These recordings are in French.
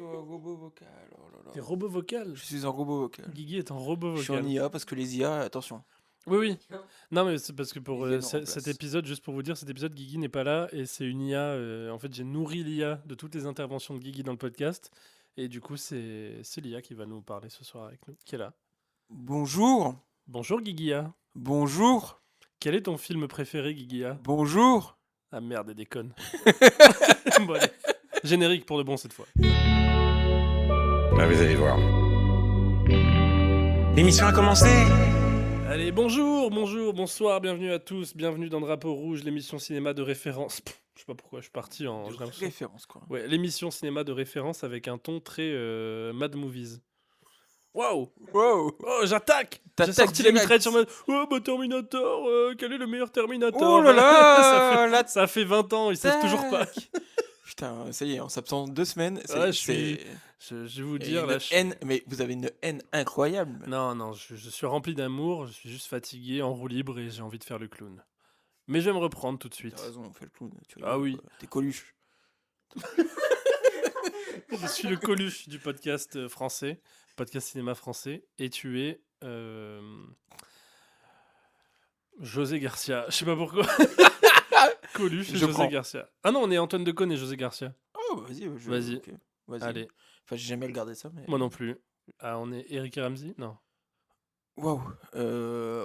plutôt un robot vocal. Oh là là. T'es robot vocal. Je suis un robot vocal. Guigui est un robot Je suis en vocal. IA parce que les IA, attention. Oui, oui. Non, mais c'est parce que pour Les IA nous cet remplacent. épisode, juste pour vous dire, cet épisode, Guigui n'est pas là et c'est une IA. En fait, j'ai nourri l'IA de toutes les interventions de Guigui dans le podcast. Et du coup, c'est l'IA qui va nous parler ce soir avec nous, qui est là. Bonjour. Bonjour Guiguia. Bonjour. Quel est ton film préféré, Guiguia? Bonjour. Ah merde, elle déconne. Bon, allez. Générique pour de bon cette fois. Là, vous allez voir. L'émission a commencé. Allez, bonjour, bonsoir, bienvenue à tous, bienvenue dans Drapeau Rouge, l'émission cinéma de référence. Je sais pas pourquoi je suis parti en... De j'ai l'impression- référence, quoi. Ouais, l'émission cinéma de référence avec un ton très Mad Movies. Waouh! Wow. Oh, j'attaque! J'ai T'attaques sorti la direct. mitraillette sur mode. Oh, bah Terminator, quel est le meilleur Terminator? Oh là là. ça, la fait, ça fait 20 ans, ils savent toujours pas. Putain, ça y est, on s'absente 2 semaines. Ouais, je suis- Je vais vous Il y a dire une là. haine, mais vous avez une haine incroyable. Non, je suis rempli d'amour, je suis juste fatigué, en roue libre et j'ai envie de faire le clown. Mais je vais me reprendre tout de suite. T'as raison, on fait le clown. Ah oui. T'es Coluche. Je suis le Coluche du podcast français, podcast cinéma français, et tu es José Garcia. Je sais pas pourquoi. Coluche et Je José prends. Garcia. Ah non, on est Antoine Decaune et José Garcia. Oh, bah, vas-y. Vas-y. ok. Vas-y. Allez, Enfin, j'ai jamais regardé ça, mais. moi non plus. Ah, on est Eric et Ramsey? Non. Waouh.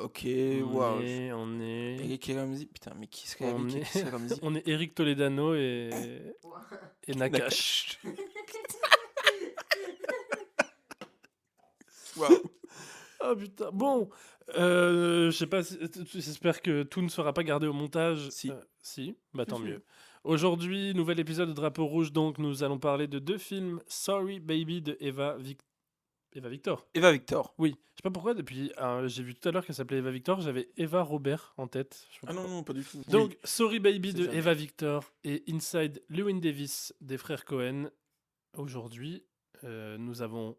Ok, waouh. On est... Eric et Ramsey. Putain, mais qui serait On Eric et est- qui serait Ramsey? On est Eric Toledano et Nakash. Waouh. Oh putain, bon, je sais pas, j'espère que tout ne sera pas gardé au montage. Si. Si, bah tant Si. mieux. Aujourd'hui, nouvel épisode de Drapeau Rouge, donc nous allons parler de 2 films, Sorry Baby de Eva Victor. Eva Victor. Oui, je sais pas pourquoi, depuis, j'ai vu tout à l'heure qu'elle s'appelait Eva Victor, j'avais Eva Robert en tête. Je sais pas Ah pourquoi. non, pas du tout. Donc, Oui. Sorry Baby C'est de jamais. Eva Victor et Inside Llewyn Davis des frères Cohen. Aujourd'hui, nous avons,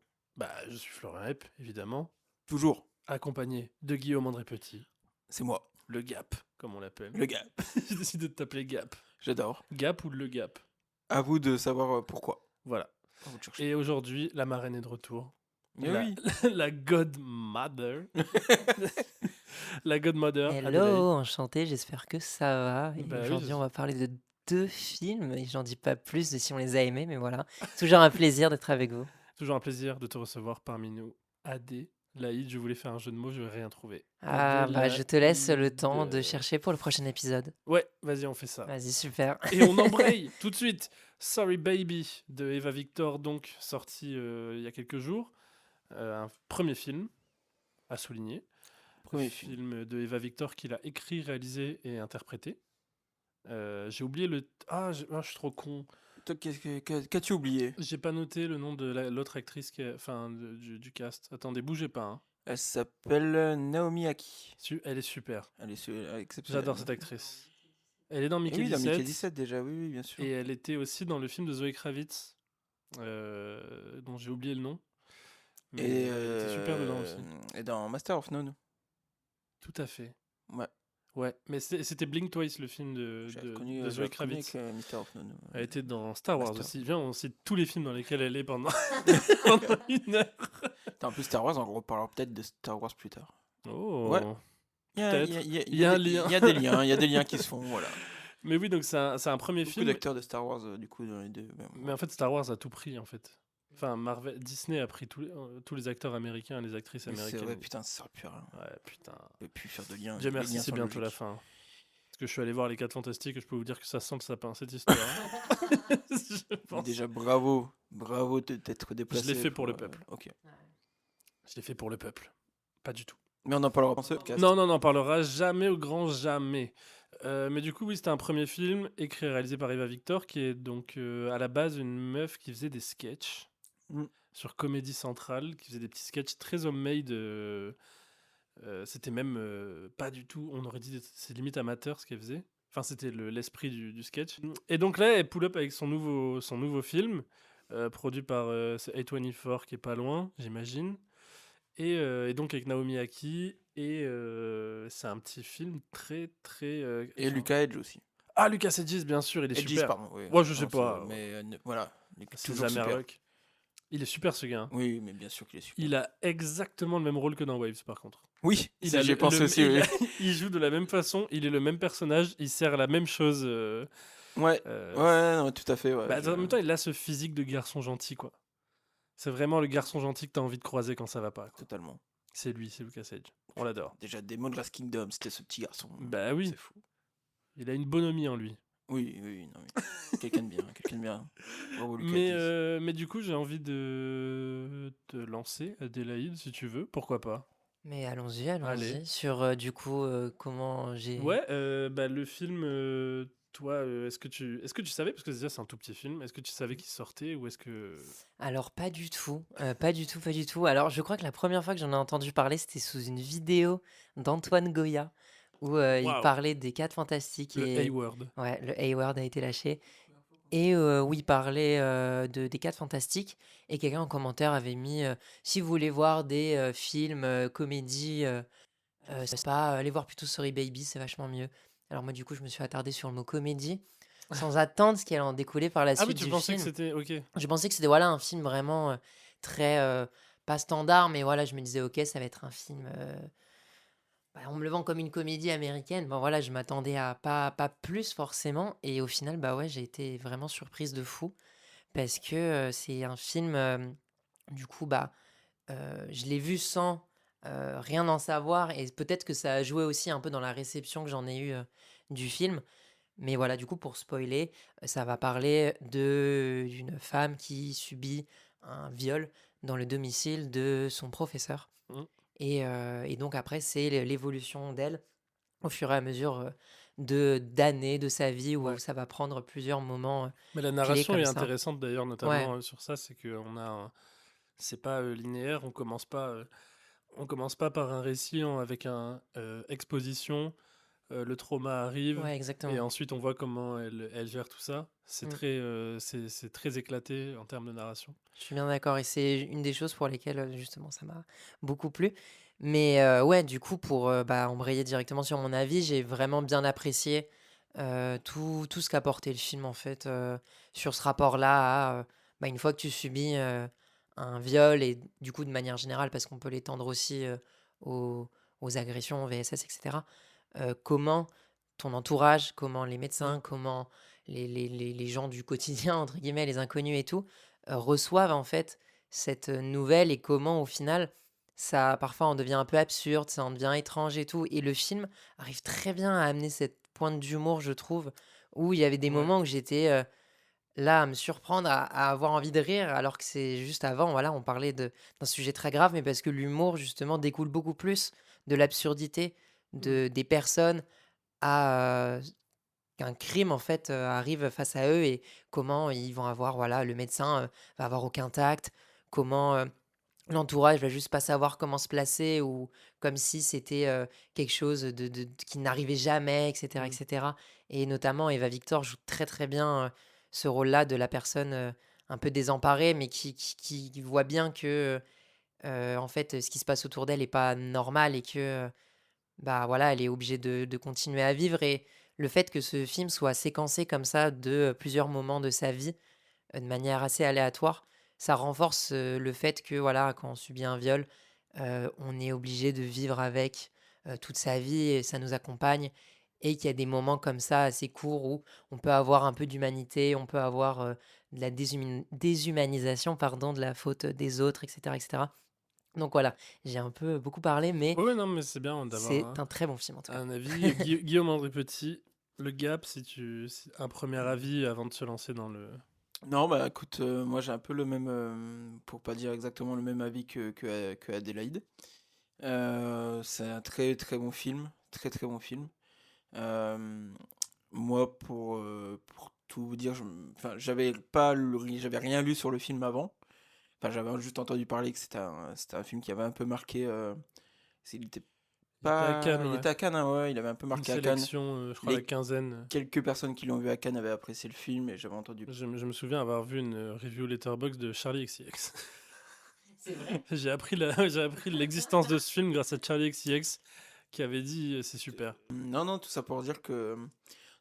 je suis Florian Hepp, évidemment, Toujours. accompagné de Guillaume André Petit, C'est moi. le Gap, comme on l'appelle. Le gars. J'ai décidé de t'appeler Gap. J'adore. Gap ou le Gap. À vous de savoir pourquoi. Voilà. À vous de chercher. Et aujourd'hui, la marraine est de retour. Mais la, oui. la Godmother. La Godmother. Hello, Adélaïde. enchanté, j'espère que ça va. Et Bah oui, aujourd'hui, je- on va parler de 2 films, et j'en dis pas plus de si on les a aimés, mais voilà. Toujours un plaisir d'être avec vous. Toujours un plaisir de te recevoir parmi nous. Adélaïde, je voulais faire un jeu de mots, je n'ai rien trouvé. Ah, bah, je te laisse le temps de Adélaïde. chercher pour le prochain épisode. Ouais, vas-y, on fait ça. Vas-y, super. Et on embraye tout de suite. Sorry Baby de Eva Victor, donc sorti il y a quelques jours. Un premier film à souligner. Premier film. Film de Eva Victor qu'il a écrit, réalisé et interprété. J'ai oublié le... je suis trop con. Toi, qu'as-tu oublié? J'ai pas noté le nom de l'autre actrice, du cast. Attendez, bougez pas. Hein. Elle s'appelle Naomi Aki. Elle est super. Elle est exceptionnelle. J'adore cette actrice. Elle est dans Et Mickey oui, dans 17. Mickey 17 déjà, oui, bien sûr. Et elle était aussi dans le film de Zoé Kravitz, dont j'ai oublié le nom. Mais Et elle était super dedans aussi. Et dans Master of None. Tout à fait. Ouais. Ouais, mais c'était Blink Twice, le film de Zoé Kravitz. Master of None. Elle était dans Star Wars Master. aussi. Viens, on cite tous les films dans lesquels elle est pendant, pendant 1 heure. En plus, Star Wars, on reparlera peut-être de Star Wars plus tard. Oh. Ouais. Peut-être. Il y a un lien. Il y a des liens, il y a des liens qui se font, voilà. Mais oui, donc c'est un premier Beaucoup film. d'acteurs de Star Wars, du coup, dans les deux. Mais en fait, Star Wars a tout pris, en fait. Enfin, Disney a pris tous les acteurs américains et les actrices Mais c'est américaines. vrai, putain, ça sert plus à rien. Ouais, putain. On peut plus faire de liens. Dieu Les merci, liens c'est sont bientôt la logiques. fin. Parce que je suis allé voir les 4 Fantastiques et je peux vous dire que ça sent le sapin, cette histoire. Je pense. Déjà, bravo d'être déplacé. fait pour le peuple. Ok. Je l'ai fait pour le peuple. Pas du tout. Mais on en parlera dans ce podcast. Non, on n'en parlera jamais au grand jamais. Mais du coup, oui, c'était un premier film écrit et réalisé par Eva Victor, qui est donc à la base une meuf qui faisait des sketchs sur Comédie Centrale, qui faisait des petits sketchs très homemade. C'était même pas du tout, on aurait dit c'est limite amateur ce qu'elle faisait. Enfin, c'était l'esprit du sketch. Et donc là, elle pull up avec son nouveau film, produit par c'est A24 qui est pas loin, j'imagine. Et donc avec Naomi Aki. Et c'est un petit film très, très... Et Lucas Hedges aussi. Ah, Lucas Hedges, bien sûr, il est Hedges, super. pardon. Oui. Moi, je sais Non, pas. Mais voilà. C'est Toujours super. Zamerlock. Il est super ce gars, hein. Oui, mais bien sûr qu'il est super. Il a exactement le même rôle que dans Waves, par contre. Oui, Il a j'ai pensé aussi. il, Oui. il joue de la même façon, il est le même personnage, il sert la même chose. Ouais, non, tout à fait. Ouais, Bah, en même temps, il a ce physique de garçon gentil, quoi. C'est vraiment le garçon gentil que t'as envie de croiser quand ça va pas, quoi. Totalement. C'est lui, c'est Lucas Hedges. On l'adore. Déjà, Demon Glass Kingdom, c'était ce petit garçon. Bah oui. C'est fou. Il a une bonhomie en lui. Oui, non, mais quelqu'un de bien, quelqu'un de bien. Bravo, Lucas. Mais du coup, j'ai envie de te lancer, Adélaïde, si tu veux. Pourquoi pas? Mais allons-y, Allez. sur du coup comment j'ai. Ouais, bah, le film, toi, est-ce que tu savais, parce que déjà c'est un tout petit film, est-ce que tu savais qu'il sortait ou est-ce que... Alors pas du tout, pas du tout, pas du tout. Alors je crois que la première fois que j'en ai entendu parler, c'était sous une vidéo d'Antoine Goya où il Waouh, parlait des 4 Fantastiques le et A-word. ouais, le A-word a été lâché et où il parlait des 4 Fantastiques et quelqu'un en commentaire avait mis si vous voulez voir des films comédie, c'est pas allez voir plutôt Sorry Baby, c'est vachement mieux. Alors moi du coup je me suis attardé sur le mot comédie sans attendre ce qui allait en découler par la Ah oui, suite tu du pensais que film. c'était... Ok. Je pensais que c'était voilà un film vraiment très pas standard, mais voilà, je me disais ok, ça va être un film. On me le vend comme une comédie américaine. Bon voilà, je m'attendais à pas plus forcément, et au final bah ouais, j'ai été vraiment surprise de fou parce que c'est un film du coup bah je l'ai vu sans rien en savoir, et peut-être que ça a joué aussi un peu dans la réception que j'en ai eue du film. Mais voilà, du coup, pour spoiler, ça va parler d'une femme qui subit un viol dans le domicile de son professeur. Mm. Et donc après, c'est l'évolution d'elle au fur et à mesure d'années de sa vie, où Ouais. ça va prendre plusieurs moments Mais la clés narration comme est ça. intéressante d'ailleurs, Ouais, notamment sur ça, c'est que c'est pas linéaire, on commence pas par un récit avec un exposition, le trauma arrive, ouais, et exactement. ensuite on voit comment elle gère tout ça. C'est Mm. c'est très éclaté en termes de narration. Je suis bien d'accord, et c'est une des choses pour lesquelles justement ça m'a beaucoup plu. Mais ouais, du coup, pour embrayer directement sur mon avis, j'ai vraiment bien apprécié tout ce qu'apportait le film en fait sur ce rapport-là à une fois que tu subis un viol, et du coup de manière générale, parce qu'on peut l'étendre aussi aux, aux agressions, aux VSS, etc. Comment ton entourage, comment les médecins, comment les gens du quotidien, entre guillemets, les inconnus et tout, reçoivent en fait cette nouvelle, et comment au final ça parfois en devient un peu absurde, ça en devient étrange et tout. Et le film arrive très bien à amener cette pointe d'humour, je trouve, où il y avait des Ouais. moments où j'étais là à me surprendre, à avoir envie de rire, alors que c'est juste avant, voilà, on parlait d'un sujet très grave, mais parce que l'humour justement découle beaucoup plus de l'absurdité des personnes à qu'un crime en fait arrive face à eux, et comment ils vont avoir, voilà, le médecin va avoir aucun tact, comment l'entourage va juste pas savoir comment se placer, ou comme si c'était quelque chose qui n'arrivait jamais, etc., Mm. etc. Et notamment Eva Victor joue très très bien ce rôle-là de la personne un peu désemparée, mais qui voit bien que en fait ce qui se passe autour d'elle est pas normal, et que bah voilà, elle est obligée de continuer à vivre. Et le fait que ce film soit séquencé comme ça de plusieurs moments de sa vie, de manière assez aléatoire, ça renforce le fait que voilà, quand on subit un viol, on est obligé de vivre avec toute sa vie, et ça nous accompagne. Et qu'il y a des moments comme ça assez courts où on peut avoir un peu d'humanité, on peut avoir de la déshumanisation, pardon, de la faute des autres, etc., etc. Donc voilà, j'ai un peu beaucoup parlé, mais Ouais, non, mais c'est bien d'avoir c'est un très bon film en tout cas. un avis. Guillaume André Petit, Le Gap, un premier avis avant de se lancer dans le... Non, bah écoute, moi j'ai un peu le même, pour pas dire exactement le même avis que Adélaïde. C'est un très très bon film, très très bon film. Euh, Moi, pour tout vous dire, enfin, j'avais rien lu sur le film avant. Enfin, j'avais juste entendu parler que c'était un film qui avait un peu marqué. Il était Il était à Cannes, il ouais. était à Cannes, hein, ouais, il avait un peu Une marqué à Cannes. sélection, je crois, la Les quinzaine. quelques personnes qui l'ont vu à Cannes avaient apprécié le film, et j'avais entendu. Je me souviens avoir vu une review Letterboxd de Charlie XCX. C'est vrai. J'ai appris l'existence de ce film grâce à Charlie XCX, qui avait dit c'est super. Non, non, tout ça pour dire que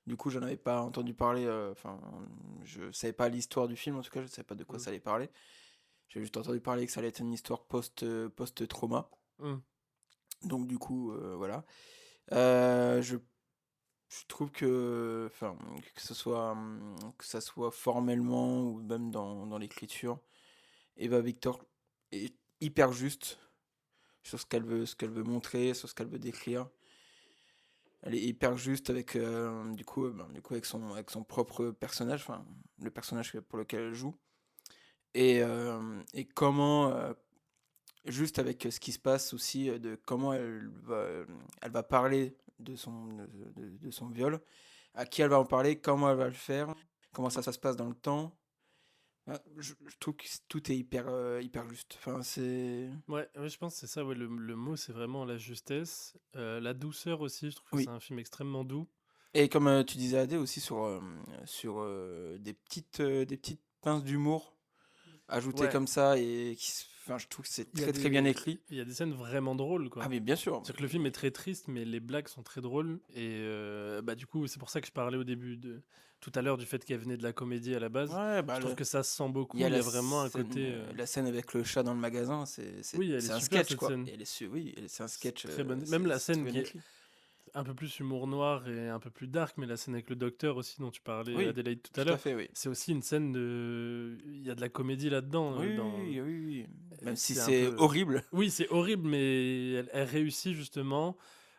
du coup, j'en avais pas entendu parler. Enfin, je savais pas l'histoire du film, en tout cas, je savais pas de quoi Mm. ça allait parler. J'ai juste entendu parler que ça allait être une histoire post-trauma. Mmh. Donc du coup, voilà. Je trouve enfin, que ça soit formellement ou même dans l'écriture, Eva Victor est hyper juste sur ce qu'elle veut montrer, sur ce qu'elle veut décrire. Elle est hyper juste avec, avec son propre personnage, enfin, le personnage pour lequel elle joue. Et comment, juste avec ce qui se passe aussi, de comment elle va parler de son viol, à qui elle va en parler, comment elle va le faire, comment ça se passe dans le temps. Je trouve que tout est hyper juste. Enfin, c'est... Ouais, ouais, je pense que c'est ça, ouais, le mot, c'est vraiment la justesse. La douceur aussi, je trouve que c'est Oui. un film extrêmement doux. Et comme tu disais, Adé, aussi sur des petites pinces d'humour ajoutées Ouais, comme ça, enfin, je trouve que c'est il y a très bien écrit. il y a des scènes vraiment drôles, Ah, quoi. mais bien sûr. C'est que le film est très triste, mais les blagues sont très drôles. Et bah, du coup, c'est pour ça que je parlais au début tout à l'heure du fait qu'elle venait de la comédie à la base. Ouais, bah, Je trouve que ça se sent il y beaucoup. a Il y a vraiment un côté. la scène avec le chat dans le magasin, Oui, elle est c'est un super sketch, cette quoi. scène. Et oui, c'est un C'est sketch, très bonne. Même la c'est très scène bien qui est écrit. un peu plus humour noir et un peu plus dark, mais la scène avec le docteur aussi dont tu parlais, Oui, Adélaïde, tout à tout à l'heure, fait, oui. c'est aussi une scène de. Il y a de la comédie là-dedans. Oui, oui, oui, oui. Même si C'est un c'est peu. horrible. Oui, c'est horrible, mais elle réussit justement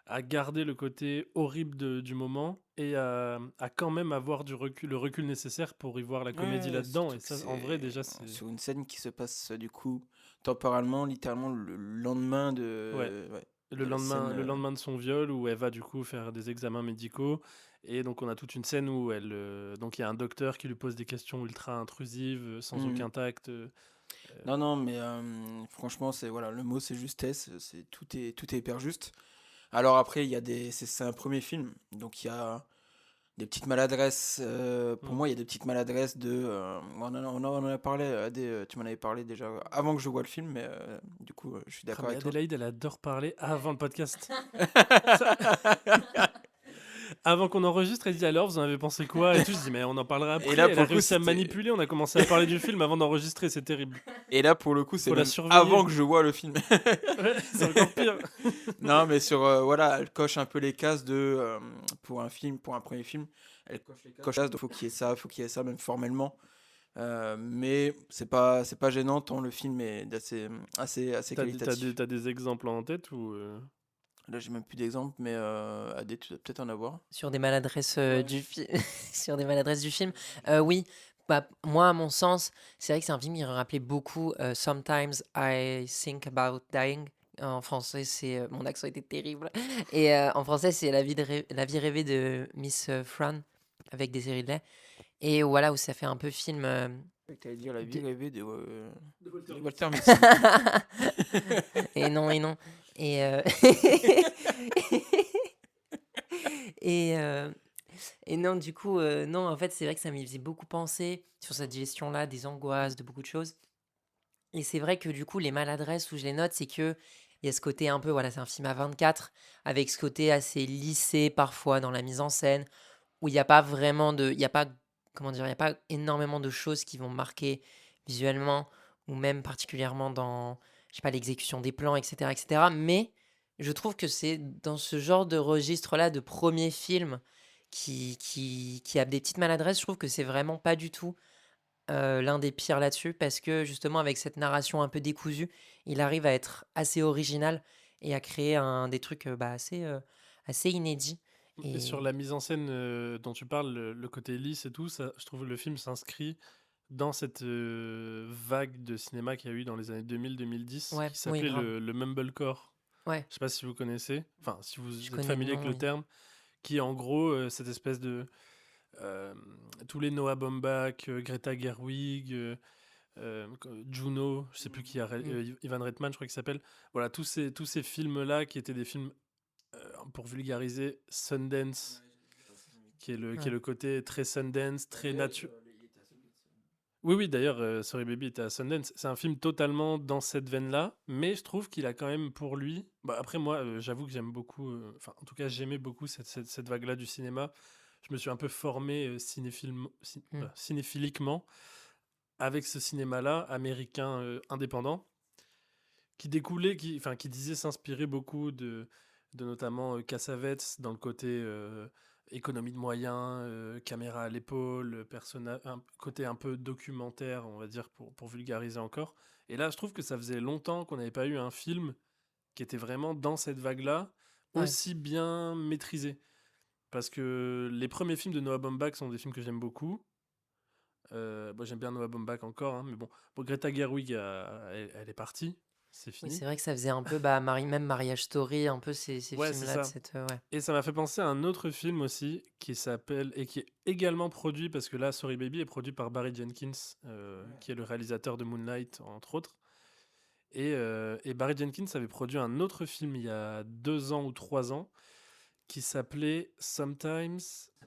à garder le côté horrible du moment et à quand même avoir le recul nécessaire pour y voir la comédie Ouais, là-dedans. surtout Et que ça, en vrai, c'est déjà, c'est. sur une scène qui se passe, du coup, temporalement, littéralement, le lendemain Ouais. ouais, Le de la scène. lendemain de son viol, où elle va du coup faire des examens médicaux. Et donc, on a toute une scène où donc il y a un docteur qui lui pose des questions ultra intrusives, sans Mhm. aucun tact. Non, non, mais franchement, voilà, le mot c'est justesse, tout est hyper juste. Alors après, c'est un premier film, donc il y a des petites maladresses. Pour Mm. moi, il y a des petites maladresses on en a parlé, tu m'en avais parlé déjà avant que je vois le film, mais du coup, je suis Ah, d'accord mais avec toi. Adélaïde, elle adore parler avant le podcast. Ça- Avant qu'on enregistre, elle dit alors, vous en avez pensé quoi et tout. Je dis, mais on en parlera Et après. là, Elle pour a le coup, réussi à me manipuler. On a commencé à parler du film avant d'enregistrer. C'est terrible. et là, pour le coup, c'est Faut la même surveiller. avant que je vois le film. Ouais, c'est encore pire. Non, mais voilà, elle coche un peu les cases pour un film, pour un premier film. Elle coche les cases, donc faut qu'il y ait ça, même formellement. Mais c'est pas gênant tant le film est assez qualitatif. T'as des exemples en tête ou Là, j'ai même plus d'exemple, mais Adé, tu dois peut-être en avoir. Sur des maladresses Ouais. sur des maladresses du film. Oui, bah, moi, à mon sens, c'est vrai que c'est un film qui me rappelait beaucoup Sometimes I Think About Dying. En français, mon accent était terrible. Et en français, c'est la vie rêvée de Miss Fran avec des Ridley. Et voilà, où ça fait un peu film. Tu allais dire la vie de- rêvée de Walter Walter Mitty. Et non, et non. Et, et, euh, et non, du coup, non, en fait, c'est vrai que ça m'y faisait beaucoup penser sur cette gestion-là des angoisses, de beaucoup de choses. Et c'est vrai que du coup, les maladresses où je les note, c'est que il y a ce côté un peu, voilà, c'est un film à 24, avec ce côté assez lissé parfois dans la mise en scène, où il n'y a pas vraiment il y a pas, comment dire, il y a pas énormément de choses qui vont marquer visuellement, ou même particulièrement dans, je sais pas, l'exécution des plans, etc., etc. Mais je trouve que c'est dans ce genre de registre-là de premier film qui a des petites maladresses, je trouve que c'est vraiment pas du tout l'un des pires là-dessus, parce que justement, avec cette narration un peu décousue, il arrive à être assez original et à créer des trucs assez inédits. Et sur Et la mise en scène dont tu parles, le côté lisse et tout, ça, je trouve que le film s'inscrit dans cette vague de cinéma qu'il y a eu dans les années 2000-2010 ouais, qui oui, s'appelait grave. le mumblecore. Ouais, Je sais pas si vous connaissez, enfin si vous je êtes connais le familier avec nom, le oui. terme, qui est en gros cette espèce de tous les Noah Baumbach, Greta Gerwig, Juno, je sais plus qui a Ivan Reitman, je crois qu'il s'appelle. Voilà, tous ces films-là qui étaient des films pour vulgariser Sundance, qui est Ouais. le côté très Sundance, très nature. Oui, oui, d'ailleurs, Sorry Baby était à Sundance. C'est un film totalement dans cette veine-là, mais je trouve qu'il a quand même pour lui. Bah, après, moi, j'avoue que j'aime beaucoup. Enfin, en tout cas, j'aimais beaucoup cette vague-là du cinéma. Je me suis un peu formé Mm. cinéphiliquement. avec ce cinéma-là, américain indépendant, qui disait s'inspirer beaucoup de notamment Cassavetes dans le côté économie de moyens, caméra à l'épaule, un côté un peu documentaire, on va dire, pour vulgariser encore. Et là, je trouve que ça faisait longtemps qu'on n'avait pas eu un film qui était vraiment dans cette vague-là, Ouais. aussi bien maîtrisé. Parce que les premiers films de Noah Baumbach sont des films que j'aime beaucoup. J'aime bien Noah Baumbach encore, hein, mais bon, Greta Gerwig, elle est partie, c'est Oui, fini. c'est vrai que ça faisait un peu même Marriage Story, un peu ces Ouais, c'est films-là de ça. ouais. Et ça m'a fait penser à un autre film aussi qui s'appelle et qui est également produit, parce que là, Sorry Baby est produit par Barry Jenkins, qui est le réalisateur de Moonlight, entre autres. Et Barry Jenkins avait produit un autre film il y a 2 ans ou 3 ans qui s'appelait Sometimes,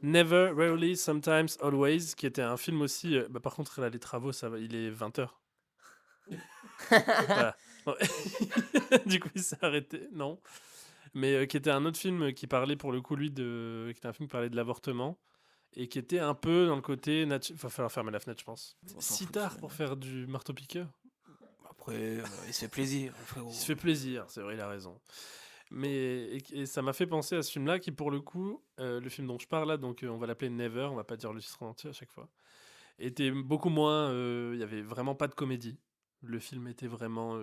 Never, Rarely, Sometimes, Always, qui était un film aussi. Par contre, là, les travaux, ça va, il est 20h. Voilà. Du coup, il s'est arrêté. Non. Mais qui était un autre film qui parlait, pour le coup, qui était un film qui parlait de l'avortement. Et qui était un peu dans le côté. Il va falloir fermer la fenêtre, je pense. On s'en Si fout de tard ça. pour faire du marteau-piqueur. Après, il se fait plaisir, frérot. Il se fait plaisir, c'est vrai, il a raison. Mais et ça m'a fait penser à ce film-là qui, pour le coup, le film dont je parle là, donc on va l'appeler Never, on va pas dire le titre entier à chaque fois, était beaucoup moins. Il y avait vraiment pas de comédie. Le film était vraiment.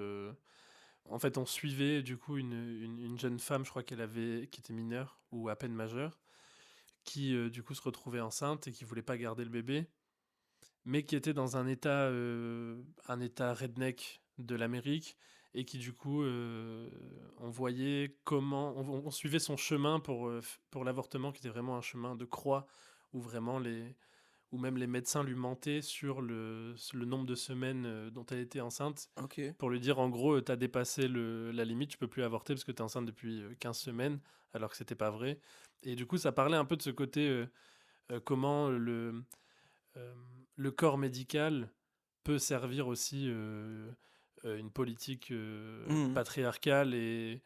En fait, on suivait du coup une jeune femme, je crois qui était mineure ou à peine majeure, qui du coup se retrouvait enceinte et qui voulait pas garder le bébé, mais qui était dans un état redneck de l'Amérique, et qui du coup on voyait comment on suivait son chemin pour l'avortement, qui était vraiment un chemin de croix, où vraiment où même les médecins lui mentaient sur le nombre de semaines dont elle était enceinte, Ok. pour lui dire en gros t'as dépassé la limite, tu peux plus avorter parce que t'es enceinte depuis 15 semaines, alors que c'était pas vrai. Et du coup ça parlait un peu de ce côté comment le corps médical peut servir aussi une politique Mhm. patriarcale et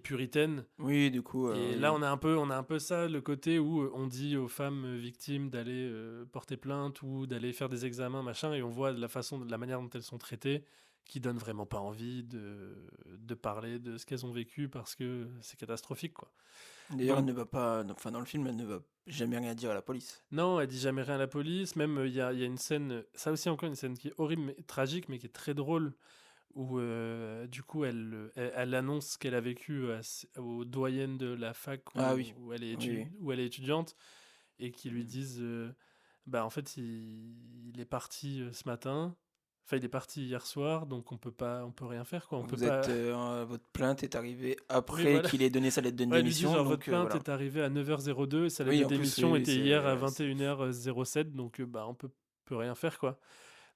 puritaine. Oui, du coup, Et là, on a un peu ça, le côté où on dit aux femmes victimes d'aller porter plainte ou d'aller faire des examens, machin, et on voit la manière dont elles sont traitées, qui donne vraiment pas envie de parler de ce qu'elles ont vécu, parce que c'est catastrophique, quoi. D'ailleurs, Donc- elle ne va pas. Enfin, dans le film, elle ne va jamais rien dire à la police. Non, elle dit jamais rien à la police. Même, il y a une scène, ça aussi encore une scène qui est horrible, mais tragique, mais qui est très drôle, où du coup, elle annonce qu'elle a vécu aux doyennes de la fac Ah oui. où elle est Oui, oui. où elle est étudiante, et qui lui disent bah en fait il est parti ce matin, enfin il est parti hier soir, donc on peut rien faire, quoi. On peut Vous pas. êtes, votre plainte est arrivée Oui, après voilà. qu'il ait donné sa lettre de Ouais, elle lui dit démission. genre Donc, votre plainte voilà. est arrivée à 9h02 et sa lettre Oui, de en plus, démission oui, était c'est- hier à c'est- 21h07, donc bah on peut rien faire, quoi.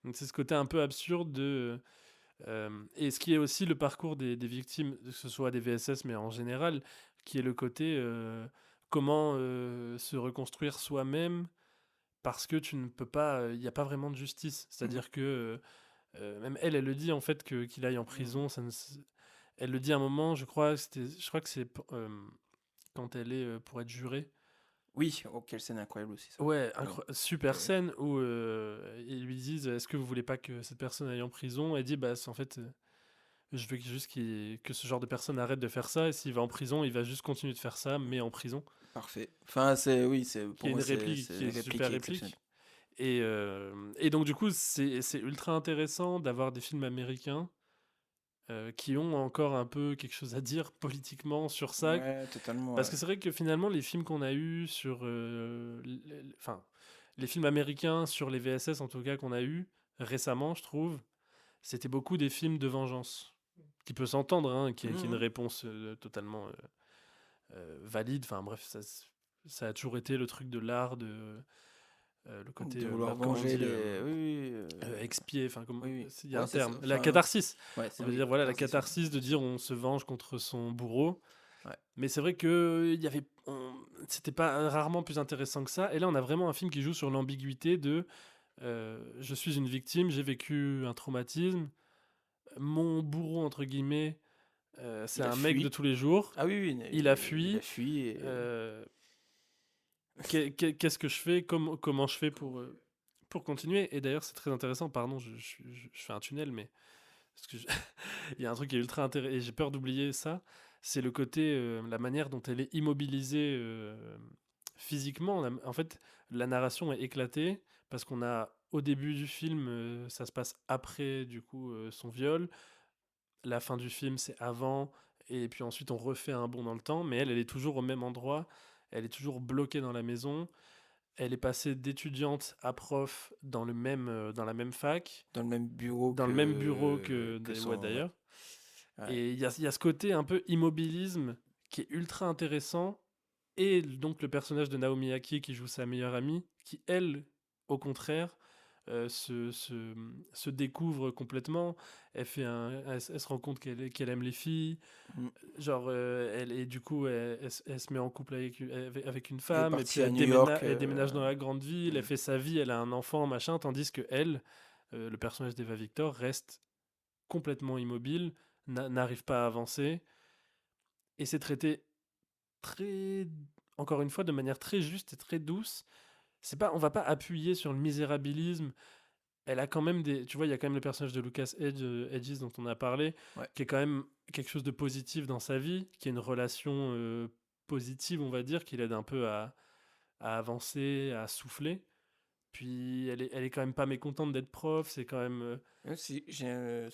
Donc c'est ce côté un peu absurde et ce qui est aussi le parcours des victimes, que ce soit des VSS, mais en général, qui est le côté comment se reconstruire soi-même, parce que tu ne peux pas, il n'y a pas vraiment de justice. C'est-à-dire que même elle le dit en fait, qu'il aille en prison, elle le dit à un moment, je crois que c'est quand elle est pour être jurée. Oui, oh, quelle scène incroyable aussi, ça. Ouais, Ouais. super Ouais. scène où ils lui disent est-ce que vous voulez pas que cette personne aille en prison. Elle dit bah en fait je veux juste que ce genre de personne arrête de faire ça, et s'il va en prison il va juste continuer de faire ça, mais en prison. Parfait. Enfin, oui, Qui pour est une moi, réplique c'est qui une est réplique super qui est réplique. exceptionnelle. Et donc du coup c'est ultra intéressant d'avoir des films américains qui ont encore un peu quelque chose à dire politiquement sur ça. Ouais, totalement. Parce que c'est vrai que finalement, les films qu'on a eus sur. Enfin, les films américains sur les VSS, en tout cas, qu'on a eus récemment, je trouve, c'était beaucoup des films de vengeance. Qui peut s'entendre, hein, qui est une réponse totalement valide. Enfin, bref, ça a toujours été le truc de l'art, le côté. De vouloir comment on venger dit, les. Oui, expier, enfin, oui. il y a Ouais, un c'est terme. ça. La Enfin, catharsis. ouais, On veut dire, voilà, la catharsis de dire on se venge contre son bourreau. Ouais. Mais c'est vrai que c'était pas rarement plus intéressant que ça. Et là, on a vraiment un film qui joue sur l'ambiguïté de je suis une victime, j'ai vécu un traumatisme. Mon bourreau, entre guillemets, c'est un mec de tous les jours. Ah oui, il a fui. Il a fui. Et... Qu'est-ce que je fais, comment je fais pour continuer, et d'ailleurs c'est très intéressant, pardon, je fais un tunnel, mais parce que il y a un truc qui est ultra intéressant, et j'ai peur d'oublier ça, c'est le côté, la manière dont elle est immobilisée physiquement. En fait, la narration est éclatée, parce qu'on a, au début du film, ça se passe après, du coup, son viol, la fin du film, c'est avant, et puis ensuite on refait un bond dans le temps, mais elle est toujours au même endroit, elle est toujours bloquée dans la maison, elle est passée d'étudiante à prof dans la même fac, Dans le même bureau dans le même bureau que ouais, son. Ouais. d'ailleurs. Ouais. Et il y a ce côté un peu immobilisme qui est ultra intéressant, et donc le personnage de Naomi Aki qui joue sa meilleure amie, qui elle, au contraire, se découvre complètement. Elle se rend compte qu'elle aime les filles. Mm. Genre, et du coup, elle se met en couple avec une Elle est femme, et puis partie à New York. elle déménage dans la grande ville, elle Mm. fait sa vie, elle a un enfant, machin, tandis que elle, le personnage d'Eva Victor, reste complètement immobile, n'arrive pas à avancer, et c'est traité très, encore une fois, de manière très juste et très douce. C'est pas, on va pas appuyer sur le misérabilisme. Elle a quand même tu vois, il y a quand même le personnage de Lucas Hedges dont on a parlé, Ouais. qui est quand même quelque chose de positif dans sa vie, qui est une relation positive, on va dire, qui l'aide un peu à avancer, à souffler. Puis elle est quand même pas mécontente d'être prof, c'est quand même... Même si je-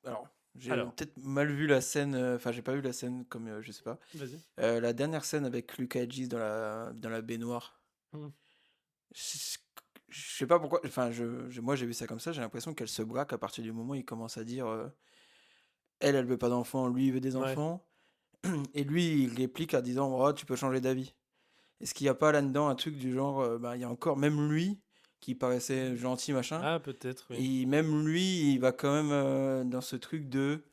alors, j'ai Alors, peut-être mal vu la scène. Enfin, j'ai pas vu la scène comme je sais pas. vas-y. La dernière scène avec Lucas Hedges dans la baignoire. Mm. Je, je sais pas pourquoi. Enfin, moi j'ai vu ça comme ça. J'ai l'impression qu'elle se braque à partir du moment où il commence à dire elle veut pas d'enfants, lui il veut des Ouais. enfants. Et lui il réplique en disant oh, tu peux changer d'avis. Est-ce qu'il n'y a pas là-dedans un truc du genre bah, il y a encore même lui qui paraissait gentil machin. Ah, peut-être, oui. Et même lui, il va quand même dans ce truc de.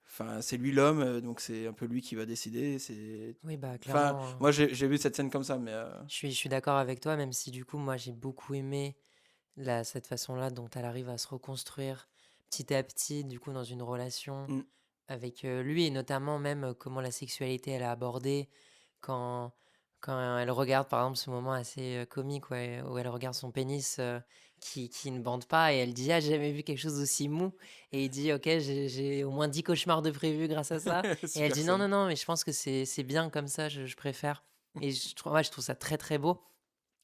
Enfin, c'est lui l'homme, donc c'est un peu lui qui va décider. Oui, bah Enfin, clairement, moi j'ai vu cette scène comme ça, mais. je suis d'accord avec toi, même si du coup, moi, j'ai beaucoup aimé cette façon-là dont elle arrive à se reconstruire petit à petit, du coup, dans une relation Mm. avec lui, et notamment même comment la sexualité, elle est abordée quand, quand elle regarde, par exemple, ce moment assez comique où elle regarde son pénis qui ne bande pas, et elle dit, ah, j'ai jamais vu quelque chose d'aussi mou. Et il dit, ok, j'ai au moins 10 cauchemars de prévu grâce à ça. Et elle Super dit, non, scène. non, non, mais je pense que c'est bien comme ça, je préfère. Et ouais, je trouve ça très, très beau.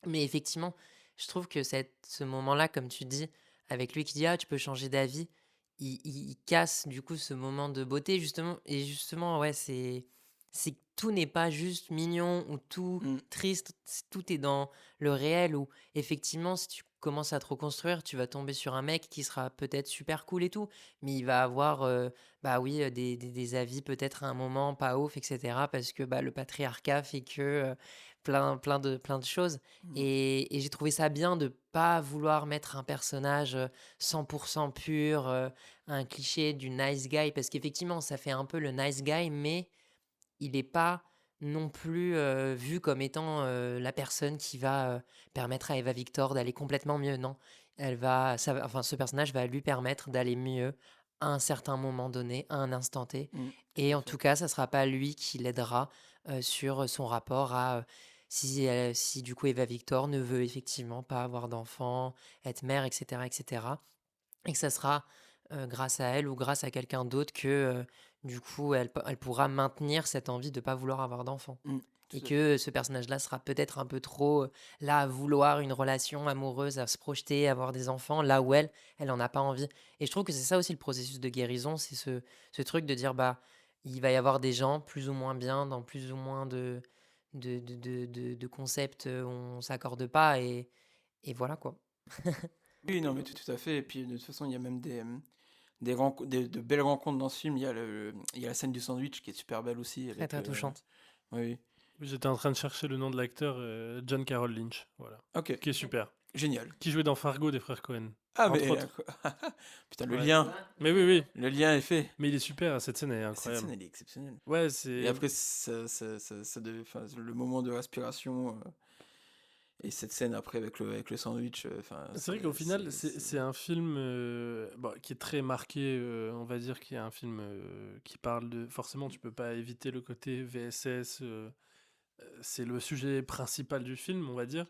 Mais effectivement, je trouve que ce moment-là, comme tu dis, avec lui qui dit: «Ah, tu peux changer d'avis», il casse du coup ce moment de beauté justement, et justement, ouais, c'est que tout n'est pas juste mignon ou tout Mm. triste, tout est dans le réel, où effectivement, si tu commences à te reconstruire, tu vas tomber sur un mec qui sera peut-être super cool et tout, mais il va avoir, bah oui, des avis peut-être à un moment pas ouf et cetera, parce que, bah, le patriarcat fait que, plein de choses. Mm. Et j'ai trouvé ça bien de pas vouloir mettre un personnage 100% pur, un cliché du nice guy, parce qu'effectivement, ça fait un peu le nice guy, mais il n'est pas non plus vu comme étant la personne qui va permettre à Eva Victor d'aller complètement mieux. Non, enfin, ce personnage va lui permettre d'aller mieux à un certain moment donné, à un instant T. Mm. Et Tout à en fait. tout cas, ça sera pas lui qui l'aidera sur son rapport à si du coup Eva Victor ne veut effectivement pas avoir d'enfant, être mère, etc., etc. Et que ça sera grâce à elle ou grâce à quelqu'un d'autre que du coup elle pourra maintenir cette envie de pas vouloir avoir d'enfant. Mm. Et Tout à fait. que ce personnage-là sera peut-être un peu trop là à vouloir une relation amoureuse, à se projeter, à avoir des enfants, là où elle en a pas envie. Et je trouve que c'est ça aussi le processus de guérison, c'est ce truc de dire, bah, il va y avoir des gens plus ou moins bien, dans plus ou moins de concepts où on s'accorde pas, et voilà quoi. Oui, non, mais tout à fait. Et puis de toute façon, il y a même de belles rencontres dans ce film. Il y a la scène du sandwich qui est super belle aussi. Très Avec, très touchante. oui. Oui, j'étais en train de chercher le nom de l'acteur, John Carroll Lynch, voilà, Ok, qui est super. génial. Qui jouait dans Fargo des frères Cohen, Ah, entre mais. autres. Putain, le Ouais. lien. Mais oui, oui. Le lien est fait. Mais il est super, cette scène est Cette incroyable. scène, elle est exceptionnelle. Ouais, Et c'est... après, enfin, le moment de respiration et cette scène après avec le sandwich. Enfin, C'est vrai qu'au final, c'est un film bon, qui est très marqué, on va dire, qui est un film qui parle de... Forcément, tu peux pas éviter le côté VSS, c'est le sujet principal du film, on va dire.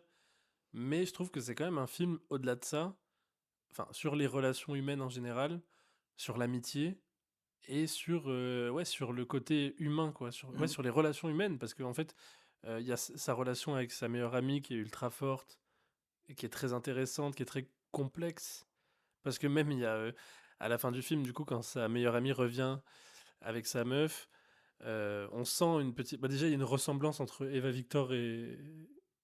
Mais je trouve que c'est quand même un film au-delà de ça, enfin, sur les relations humaines en général, sur l'amitié et sur le côté humain, quoi, Mm. sur les relations humaines, parce qu'en fait, il y a sa relation avec sa meilleure amie qui est ultra forte et qui est très intéressante, qui est très complexe, parce que même il y a, à la fin du film, du coup, quand sa meilleure amie revient avec sa meuf, on sent une petite... Bah déjà, il y a une ressemblance entre Eva Victor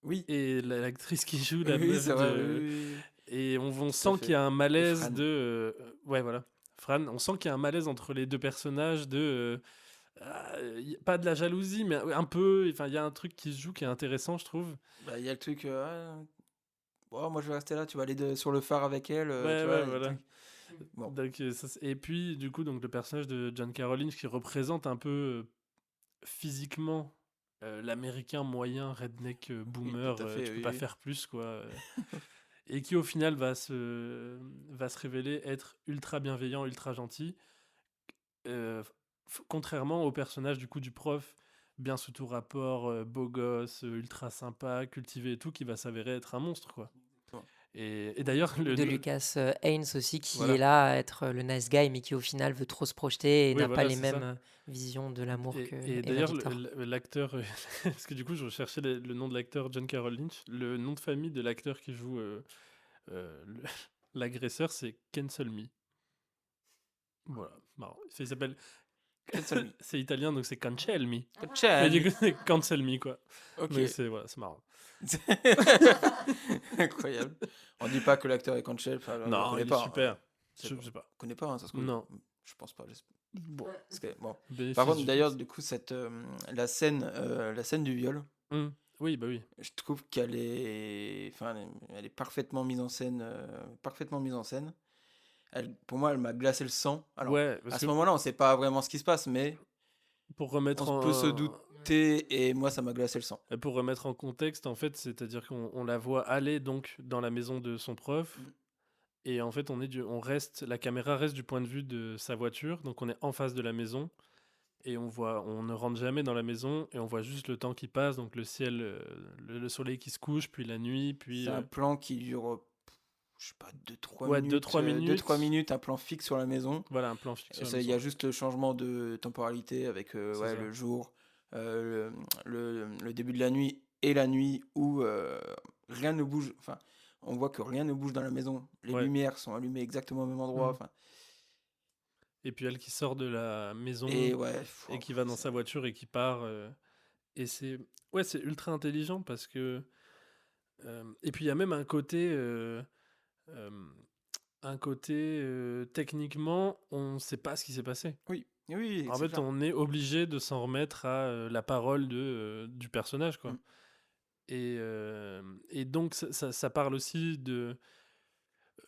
Oui, et l'actrice qui joue la oui, meuf c'est vrai, oui, de... oui, oui, Et on tout à sent qu'il y fait. a un Et malaise Fran. de... ouais, voilà. Fran, on sent qu'il y a un malaise entre les deux personnages de... pas de la jalousie, mais un peu... Enfin, il y a un truc qui se joue qui est intéressant, je trouve. Bah, il y a le truc, oh, moi je vais rester là, tu vas aller sur le phare avec elle, tu Ouais, vois, ouais, il y a le voilà. truc. Bon, Donc, et puis, du coup, donc, le personnage de John Carroll Lynch qui représente un peu physiquement l'américain moyen, redneck, oui, tout boomer, à fait, tu peux oui, pas oui. faire plus, quoi. Et qui, au final, va se révéler être ultra bienveillant, ultra gentil. Contrairement au personnage, du coup, du prof, bien sous tout rapport, beau gosse, ultra sympa, cultivé et tout, qui va s'avérer être un monstre, quoi. Bon. Et d'ailleurs, Ou de Lucas Haynes aussi, qui est voilà. là à être le nice guy, mais qui au final veut trop se projeter et Oui, n'a pas voilà, les c'est ça. mêmes visions de l'amour que Et Eva d'ailleurs, Victor. l'acteur, parce que du coup, je recherchais le nom de l'acteur John Carroll Lynch. Le nom de famille de l'acteur qui joue le- l'agresseur, c'est Cancel Me. Voilà, marrant. Il s'appelle. Cancel me. C'est italien, donc c'est Cancel Me. Mais Cancel du me. coup, c'est Cancel Me, quoi. Ok. Mais c'est voilà, c'est marrant. Incroyable. On dit pas que l'acteur est Cancel, enfin, on le Non, connaît il est pas. super. C'est Je pas. sais pas. On connaît pas, hein, ça se trouve. Non. Je pense pas. Bon, Parce que, bon. Par bénéfice contre, du d'ailleurs, doute. du coup, la scène du viol, Oui, bah oui. je trouve qu'elle est, enfin, elle est parfaitement mise en scène, parfaitement mise en scène. Pour moi, elle m'a glacé le sang. Alors, Ouais, parce à ce que moment-là, on sait pas vraiment ce qui se passe, mais pour on remettre peut se en, douter. Et moi, ça m'a glacé le sang. pour remettre en contexte, en fait, c'est-à-dire qu'on la voit aller donc dans la maison de son prof. Mm. Et en fait, la caméra reste du point de vue de sa voiture, donc on est en face de la maison et on ne rentre jamais dans la maison et on voit juste le temps qui passe, donc le ciel, le soleil qui se couche, puis la nuit, puis C'est un plan qui dure, je sais pas, 2-3 ouais, minutes. 2-3 2-3 minutes. minutes, un plan fixe sur la maison. Voilà, un plan fixe sur la Il y a maison. juste le changement de temporalité avec C'est ouais, ça. le jour, le début de la nuit et la nuit où rien ne bouge. Enfin, on voit que rien ne bouge dans la maison. Les Ouais. lumières sont allumées exactement au même endroit. Mhm. Enfin, Et puis elle qui sort de la maison et ouais, et qui va dans sa voiture et qui part. Et c'est ultra intelligent parce que et puis il y a même un côté techniquement, on ne sait pas ce qui s'est passé. oui, oui, En c'est fait, clair. on est obligé de s'en remettre à la parole du personnage, quoi. Mm. Et donc, ça parle aussi de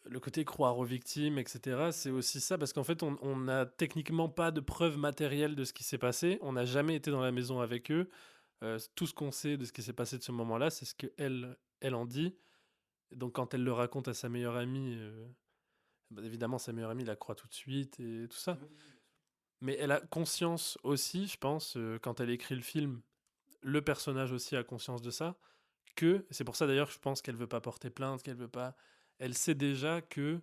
le côté croire aux victimes, etc. C'est aussi ça, parce qu'en fait, on n'a techniquement pas de preuves matérielles de ce qui s'est passé. On n'a jamais été dans la maison avec eux. Tout ce qu'on sait de ce qui s'est passé de ce moment-là, c'est ce qu'elle elle en dit. Donc, quand elle le raconte à sa meilleure amie, bah, évidemment, sa meilleure amie la croit tout de suite et tout ça. Mais elle a conscience aussi, je pense, quand elle écrit le film, le personnage aussi a conscience de ça, que c'est pour ça d'ailleurs que je pense qu'elle veut pas porter plainte, qu'elle veut pas. Elle sait déjà que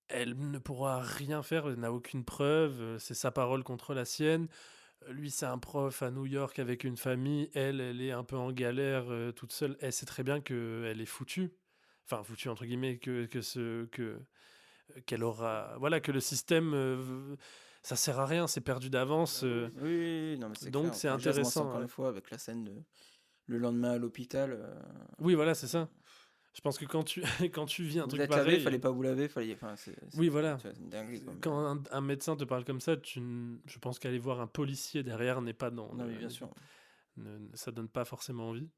elle ne pourra rien faire, elle n'a aucune preuve, c'est sa parole contre la sienne. Lui, c'est un prof à New York avec une famille, elle est un peu en galère toute seule. Elle sait très bien qu'elle est foutue. Enfin, foutue entre guillemets, qu'elle aura. Voilà, que le système. Ça sert à rien, c'est perdu d'avance. Oui, non, mais c'est Donc clair. c'est Enfin, je repense intéressant. encore Ouais. une fois avec la scène le lendemain à l'hôpital. Oui, voilà, c'est ça. Je pense que quand tu, quand tu vis un Vous truc êtes lavé, pareil. fallait pas vous laver, fallait. Enfin, Oui, voilà. c'est une dinguerie. Quoi, mais- Quand un médecin te parle comme ça, je pense qu'aller voir un policier derrière n'est pas dans. Non, mais bien sûr. Ça donne pas forcément envie.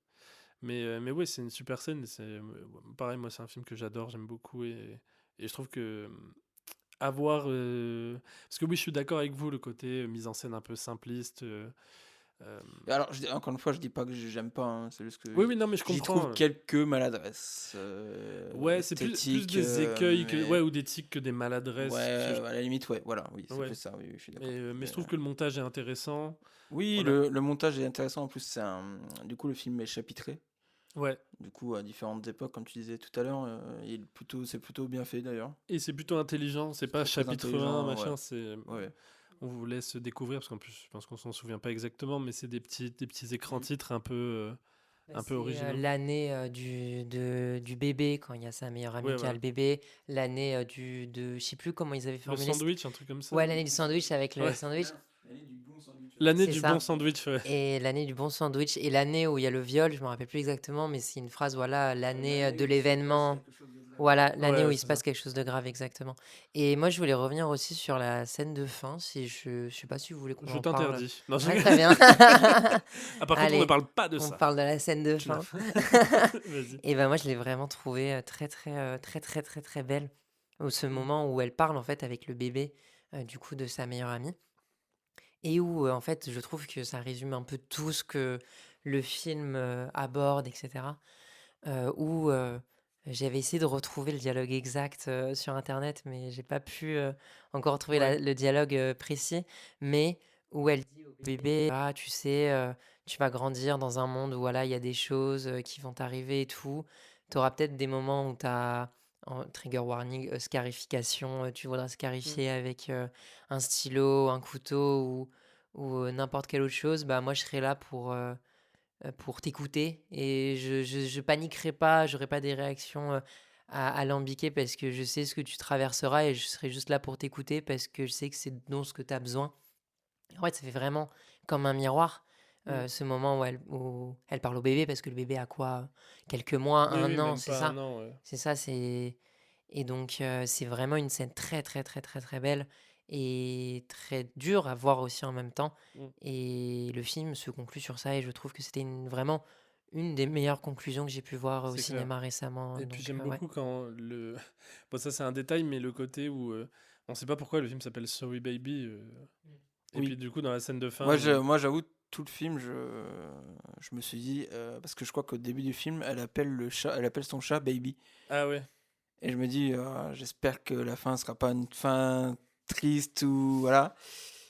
Mais ouais, c'est une super scène. Pareil, moi, c'est un film que j'adore, j'aime beaucoup. Et je trouve que avoir. Parce que oui, je suis d'accord avec vous, le côté mise en scène un peu simpliste. Alors, encore une fois, je dis pas que j'aime pas, hein, c'est juste que Oui, non, mais je j'y comprends. trouve quelques maladresses Ouais, c'est plus esthétiques. des écueils mais- ou des tics que des maladresses. Ouais, Parce que à la limite, ouais, voilà, oui, c'est Ouais. plus ça, oui, je suis d'accord. mais je trouve que le montage est intéressant. Oui, Voilà. le montage est intéressant, en plus, du coup, le film est chapitré. Ouais. Du coup, à différentes époques, comme tu disais tout à l'heure, c'est plutôt bien fait d'ailleurs. Et c'est plutôt intelligent, c'est pas Très chapitre 1, intelligent, machin, ouais. c'est... Ouais. On vous laisse découvrir, parce qu'en plus, je pense qu'on s'en souvient pas exactement, mais c'est des petits écrans titres un peu C'est originaux. l'année du bébé, quand il y a sa meilleure amie Ouais, qui a voilà. le bébé. L'année je sais plus comment ils avaient Le formulé. sandwich, un truc comme ça. Ouais, l'année du sandwich avec le Ouais. sandwich. L'année C'est du ça. bon sandwich, ouais. Et l'année du bon sandwich. Et l'année où il y a le viol, je me rappelle plus exactement, mais c'est une phrase, voilà, l'année de l'événement. Voilà, l'année où Ouais, il se c'est passe ça. quelque chose de grave, exactement. Et moi, je voulais revenir aussi sur la scène de fin, si je sais pas si vous voulez qu'on Je en parle. t'interdis. Non, Ouais, très bien. Ah, par contre, on ne Allez, parle pas de on ça. parle de la scène de Tu l'as fin. Vas-y. Et ben moi, je l'ai vraiment trouvée très, très, très, très, très, très belle. Ce moment où elle parle en fait avec le bébé, du coup, de sa meilleure amie. Et où, en fait, je trouve que ça résume un peu tout ce que le film aborde, etc. Où j'avais essayé de retrouver le dialogue exact sur Internet, mais j'ai pas pu encore retrouver Ouais. le dialogue précis. Mais où elle dit au bébé, ah, tu sais, tu vas grandir dans un monde où voilà, il y a des choses qui vont t'arriver et tout. Tu auras peut-être des moments où tu as, trigger warning, scarification, tu voudras scarifier avec un stylo, un couteau ou n'importe quelle autre chose. Bah, moi, je serai là pour t'écouter et je paniquerai pas, j'aurai pas des réactions alambiquées parce que je sais ce que tu traverseras et je serai juste là pour t'écouter parce que je sais que c'est dont ce que tu as besoin. En fait, ça fait vraiment comme un miroir, ce moment où elle parle au bébé parce que le bébé a quoi? Quelques mois, Oui, un oui, an, même c'est pas ça? un an, ouais. C'est ça, c'est... Et donc, c'est vraiment une scène très, très, très, très, très belle et très dure à voir aussi en même temps. Mm. Et le film se conclut sur ça et je trouve que c'était vraiment une des meilleures conclusions que j'ai pu voir au C'est clair. cinéma récemment. Et puis Donc, j'aime ouais. beaucoup quand le... Bon, ça c'est un détail, mais le côté où on sait pas pourquoi le film s'appelle Sorry Baby. Et Oui. puis du coup, dans la scène de fin... Moi, j'avoue, tout le film, je me suis dit, parce que je crois qu'au début du film, elle appelle son chat Baby. Ah ouais. Et je me dis, j'espère que la fin sera pas une fin triste ou voilà.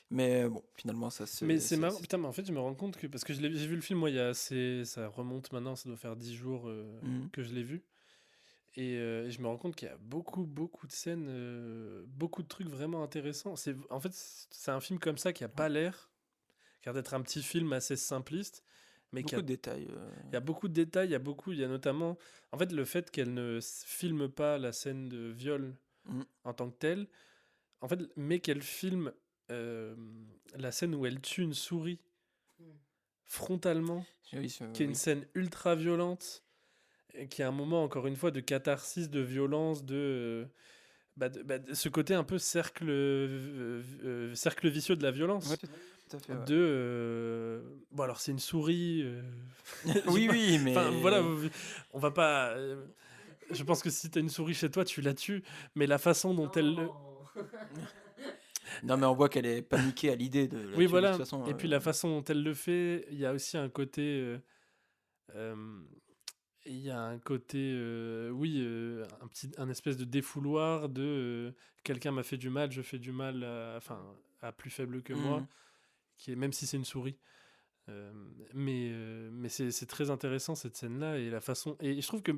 Mais bon, finalement, ça se. Mais c'est marrant. Putain, mais en fait, je me rends compte que... Parce que j'ai vu le film, moi, il y a assez... Ça remonte maintenant, ça doit faire 10 jours que je l'ai vu. Et je me rends compte qu'il y a beaucoup, beaucoup de scènes, beaucoup de trucs vraiment intéressants. En fait, c'est un film comme ça qui a pas l'air d'être un petit film assez simpliste, mais Beaucoup de détails. il y a beaucoup de détails, il y a notamment, en fait, le fait qu'elle ne filme pas la scène de viol en tant que telle, en fait, mais qu'elle filme la scène où elle tue une souris frontalement, Oui, qui est une scène ultra violente, et qui est un moment, encore une fois, de catharsis, de violence, de ce côté un peu cercle vicieux de la violence. Ouais, tout à fait. Ouais. Bon, alors c'est une souris. Oui, oui, mais. Enfin, voilà, on va pas. Je pense que si t'as une souris chez toi, tu la tues. Mais la façon dont elle. Non, mais on voit qu'elle est paniquée à l'idée de la Oui, tuer, voilà. de toute façon. Et puis la façon dont elle le fait, il y a aussi un côté. Il y a un côté, oui, un espèce de défouloir de quelqu'un m'a fait du mal, je fais du mal à plus faible que moi, qui est, même si c'est une souris. Mais c'est très intéressant cette scène-là et la façon. Et je trouve que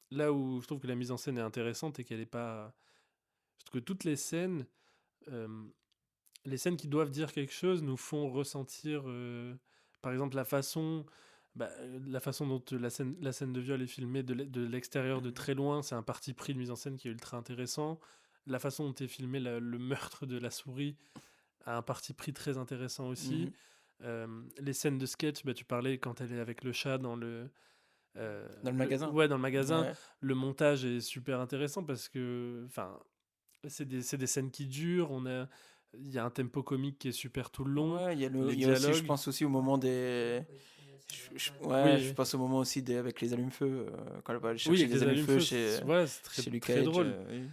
là où je trouve que la mise en scène est intéressante et qu'elle est pas. Je trouve que toutes les scènes qui doivent dire quelque chose nous font ressentir, par exemple, la façon dont la scène de viol est filmée de l'extérieur, de très loin, c'est un parti pris de mise en scène qui est ultra intéressant. La façon dont est filmé le meurtre de la souris a un parti pris très intéressant aussi. Les scènes de sketch, tu parlais quand elle est avec le chat dans le magasin. Ouais, dans le magasin. Ouais. Le montage est super intéressant parce que c'est des scènes qui durent. Il y a un tempo comique qui est super tout le long. Ouais, il y a dialogues. aussi, je pense aussi au moment des. Je pense au moment aussi avec les allumes-feu, quand elle va aller chercher les allumes-feu chez Luke très Cage. drôle. Oui.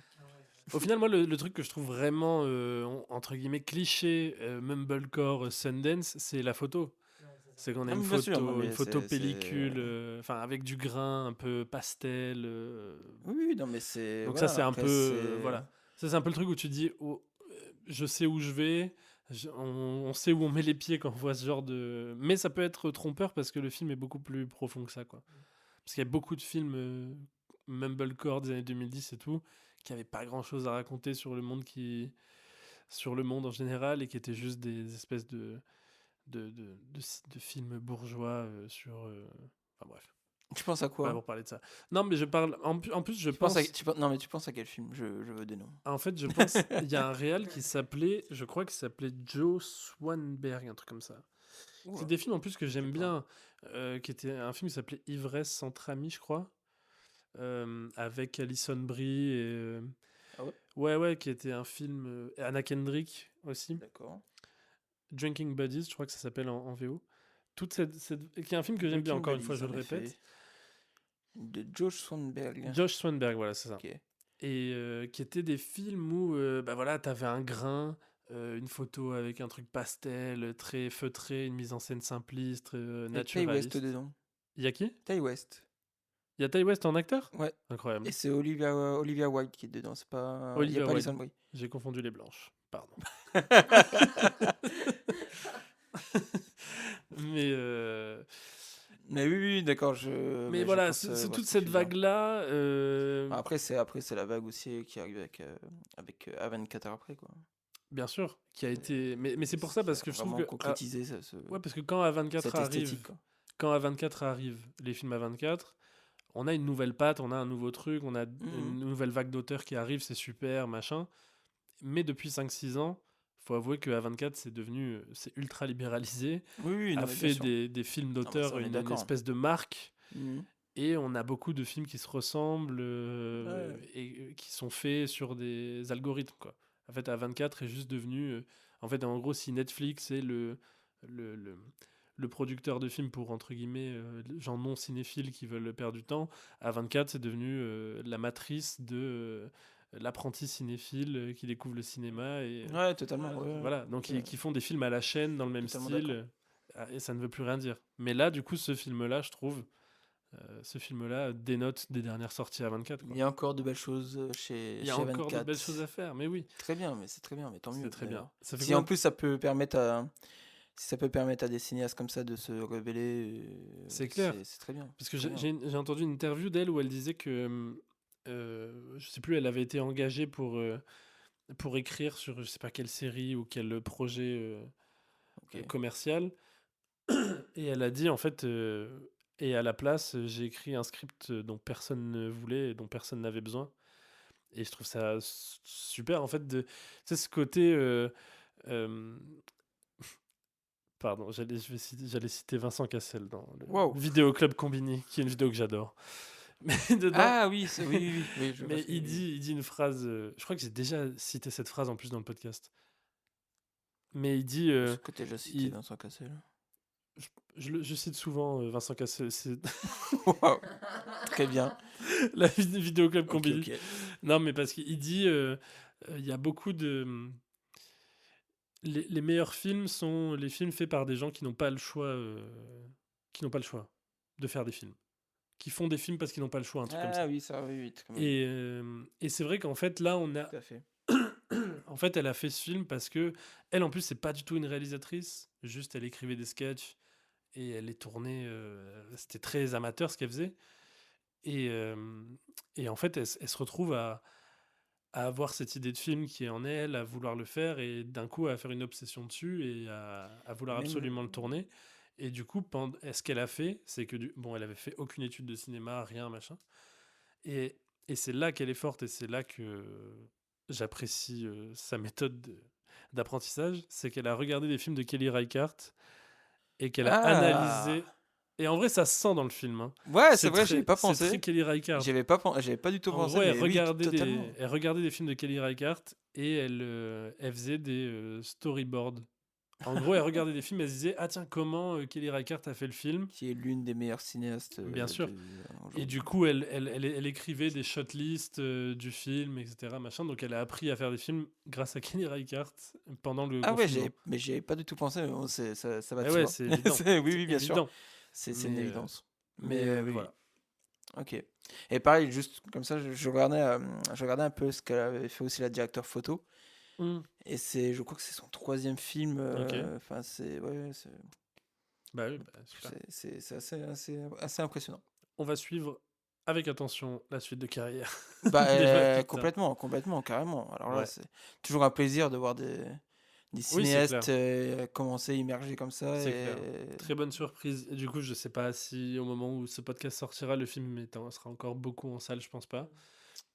Au final, moi, le truc que je trouve vraiment, entre guillemets, cliché, mumblecore, Sundance, c'est la photo. C'est qu'on a une photo pellicule, avec du grain un peu pastel. Oui, non, mais c'est. Donc voilà, ça, c'est un après, peu... voilà. Ça, c'est un peu le truc où tu dis, oh, je sais où je vais, On sait où on met les pieds quand on voit ce genre de. Mais ça peut être trompeur parce que le film est beaucoup plus profond que ça, quoi. Parce qu'il y a beaucoup de films Mumblecore des années 2010 et tout, qui n'avaient pas grand-chose à raconter sur le monde sur le monde en général et qui étaient juste des espèces de films bourgeois enfin bref, Tu penses à pas quoi? pour parler de ça. Non, mais je parle. En plus, je Tu penses pense. non, mais tu penses à quel film? Je veux des noms. En fait, je pense. Il y a un réal qui s'appelait. Je crois qu'il s'appelait Joe Swanberg, un truc comme ça. C'est Oula, des films en plus que je sais j'aime pas. bien, qui était un film qui s'appelait Ivresse entre amis, je crois, avec Alison Brie et Ah ouais? ouais, qui était un film Anna Kendrick aussi, D'accord. Drinking Buddies, je crois que ça s'appelle en VO. Qui est un film que j'aime bien, Breaking encore une Bad, fois, je en le répète. effet. De Josh Swanberg. Josh Swanberg, voilà, c'est ça. Ok. Et qui étaient des films où bah voilà, t'avais un grain, une photo avec un truc pastel, très feutré, une mise en scène simpliste, Et Ty West naturaliste. dedans. Il y a qui? Ty West. Il y a Ty West en acteur? Ouais. Incroyable. Et c'est Olivia Wilde qui est dedans. C'est pas. Il y a Olivia pas Wilde. Alison Brie. J'ai confondu les blanches. Pardon. Mais Mais oui, d'accord. mais Je voilà, pense c'est voir toute ce que cette tu veux dire. vague-là. Après, c'est la vague aussi qui arrive avec A24 heures après, quoi. Bien sûr, qui a été. Mais c'est pour ça, parce que je trouve Vraiment que. concrétiser Ouais, parce que quand A24 cette arrive. esthétique, quoi. Quand A24 arrive, les films A24, on a une nouvelle patte, on a un nouveau truc, on a une nouvelle vague d'auteurs qui arrive, c'est super, machin. Mais depuis 5-6 ans, faut avouer que A24, c'est ultra libéralisé, Oui, non, a mais bien fait sûr. des films Non, mais ça, d'auteurs on est une d'accord. espèce de marque, Mhm. et on a beaucoup de films qui se ressemblent Ouais. et qui sont faits sur des algorithmes, quoi. En fait, A24 est juste devenu... en fait, en gros, si Netflix est le, le producteur de films pour, entre guillemets, les gens non cinéphiles qui veulent perdre du temps, A24, c'est devenu la matrice de l'apprenti cinéphile qui découvre le cinéma. Ouais, totalement. Ouais. Voilà, donc Ouais. qui font des films à la chaîne dans le même Totalement style, et ça ne veut plus rien dire. Mais là, du coup, ce film-là, je trouve, ce film-là dénote des dernières sorties à 24. Il y a encore de belles choses chez Il y a chez encore de 24. belles choses à faire, mais oui. Très bien, mais c'est très bien, mais tant mieux. C'est très bien. Ça fait Si en plus ça peut permettre à des cinéastes comme ça de se révéler, c'est clair. c'est très bien. Parce que c'est très bien. j'ai entendu une interview d'elle où elle disait que, je sais plus, elle avait été engagée pour écrire sur je sais pas quelle série ou quel projet Ok. commercial. Et elle a dit, en fait, et à la place, j'ai écrit un script dont personne ne voulait et dont personne n'avait besoin. Et je trouve ça super, en fait, tu sais, ce côté. Pardon, j'allais citer Vincent Cassel dans le Wow. Vidéo Club Combini, qui est une vidéo que j'adore. Mais dedans, Ah oui, oui, je vois mais ce que- il dit une phrase. Je crois que j'ai déjà cité cette phrase en plus dans le podcast. Mais il dit. Est-ce que t'as déjà cité il- Vincent Cassel? je cite souvent Vincent Cassel. C'est Wow. Très bien. la Vidéo Club Ok, Combini. ok. Non, mais parce qu'il dit. Il y a beaucoup de. Les meilleurs films sont les films faits par des gens qui n'ont pas le choix. Qui n'ont pas le choix de faire des films. Qui font des films parce qu'ils n'ont pas le choix, un truc comme ça. Ah oui, ça, oui, très bien. Et c'est vrai qu'en fait, là, on a. Tout à fait. En fait, elle a fait ce film parce que elle, en plus, c'est pas du tout une réalisatrice. Juste, elle écrivait des sketchs et elle les tournait. C'était très amateur ce qu'elle faisait. Et en fait, elle se retrouve à avoir cette idée de film qui est en elle, à vouloir le faire et d'un coup à faire une obsession dessus et à vouloir Même- absolument le tourner. Et du coup, ce qu'elle a fait, c'est que bon, elle avait fait aucune étude de cinéma, rien, machin. Et c'est là qu'elle est forte et c'est là que j'apprécie sa méthode d'apprentissage, c'est qu'elle a regardé des films de Kelly Reichardt et qu'elle a analysé. Et en vrai, ça se sent dans le film. Hein. Ouais, c'est vrai, j'y ai pas C'est très pensé. Kelly Reichardt. J'avais pas du tout En pensé. gros, Mais oui, totalement. elle regardait des films de Kelly Reichardt et elle faisait des storyboards. En gros, elle regardait des films et elle se disait ah tiens, comment Kelly Reichardt a fait le film. Qui est l'une des meilleures cinéastes. Bien sûr. aujourd'hui. Et du coup, elle écrivait des shotlists du film, etc. Machin. Donc, elle a appris à faire des films grâce à Kelly Reichardt pendant le Ah ouais, confinement. mais j'y avais pas du tout pensé. Mais bon, ça va de Eh ouais, soi. c'est évident. Oui, bien sûr. Évident. C'est Mais, une évidence. Mais oui. voilà. Ok. Et pareil, juste comme ça, je regardais un peu ce qu'elle avait fait aussi la directeur photo. Mmh. Et je crois que c'est son 3e film. Ok. Enfin, ouais, Bah oui, bah, super. c'est assez impressionnant. On va suivre avec attention la suite de carrière Bah, d'Eva Victor. complètement, carrément. Alors là, Ouais. c'est toujours un plaisir de voir des Oui, c'est clair. cinéastes commencer, immerger comme ça. C'est clair. Et... Très bonne surprise. Et du coup, je sais pas si au moment où ce podcast sortira, le film sera encore beaucoup en salle, je pense pas.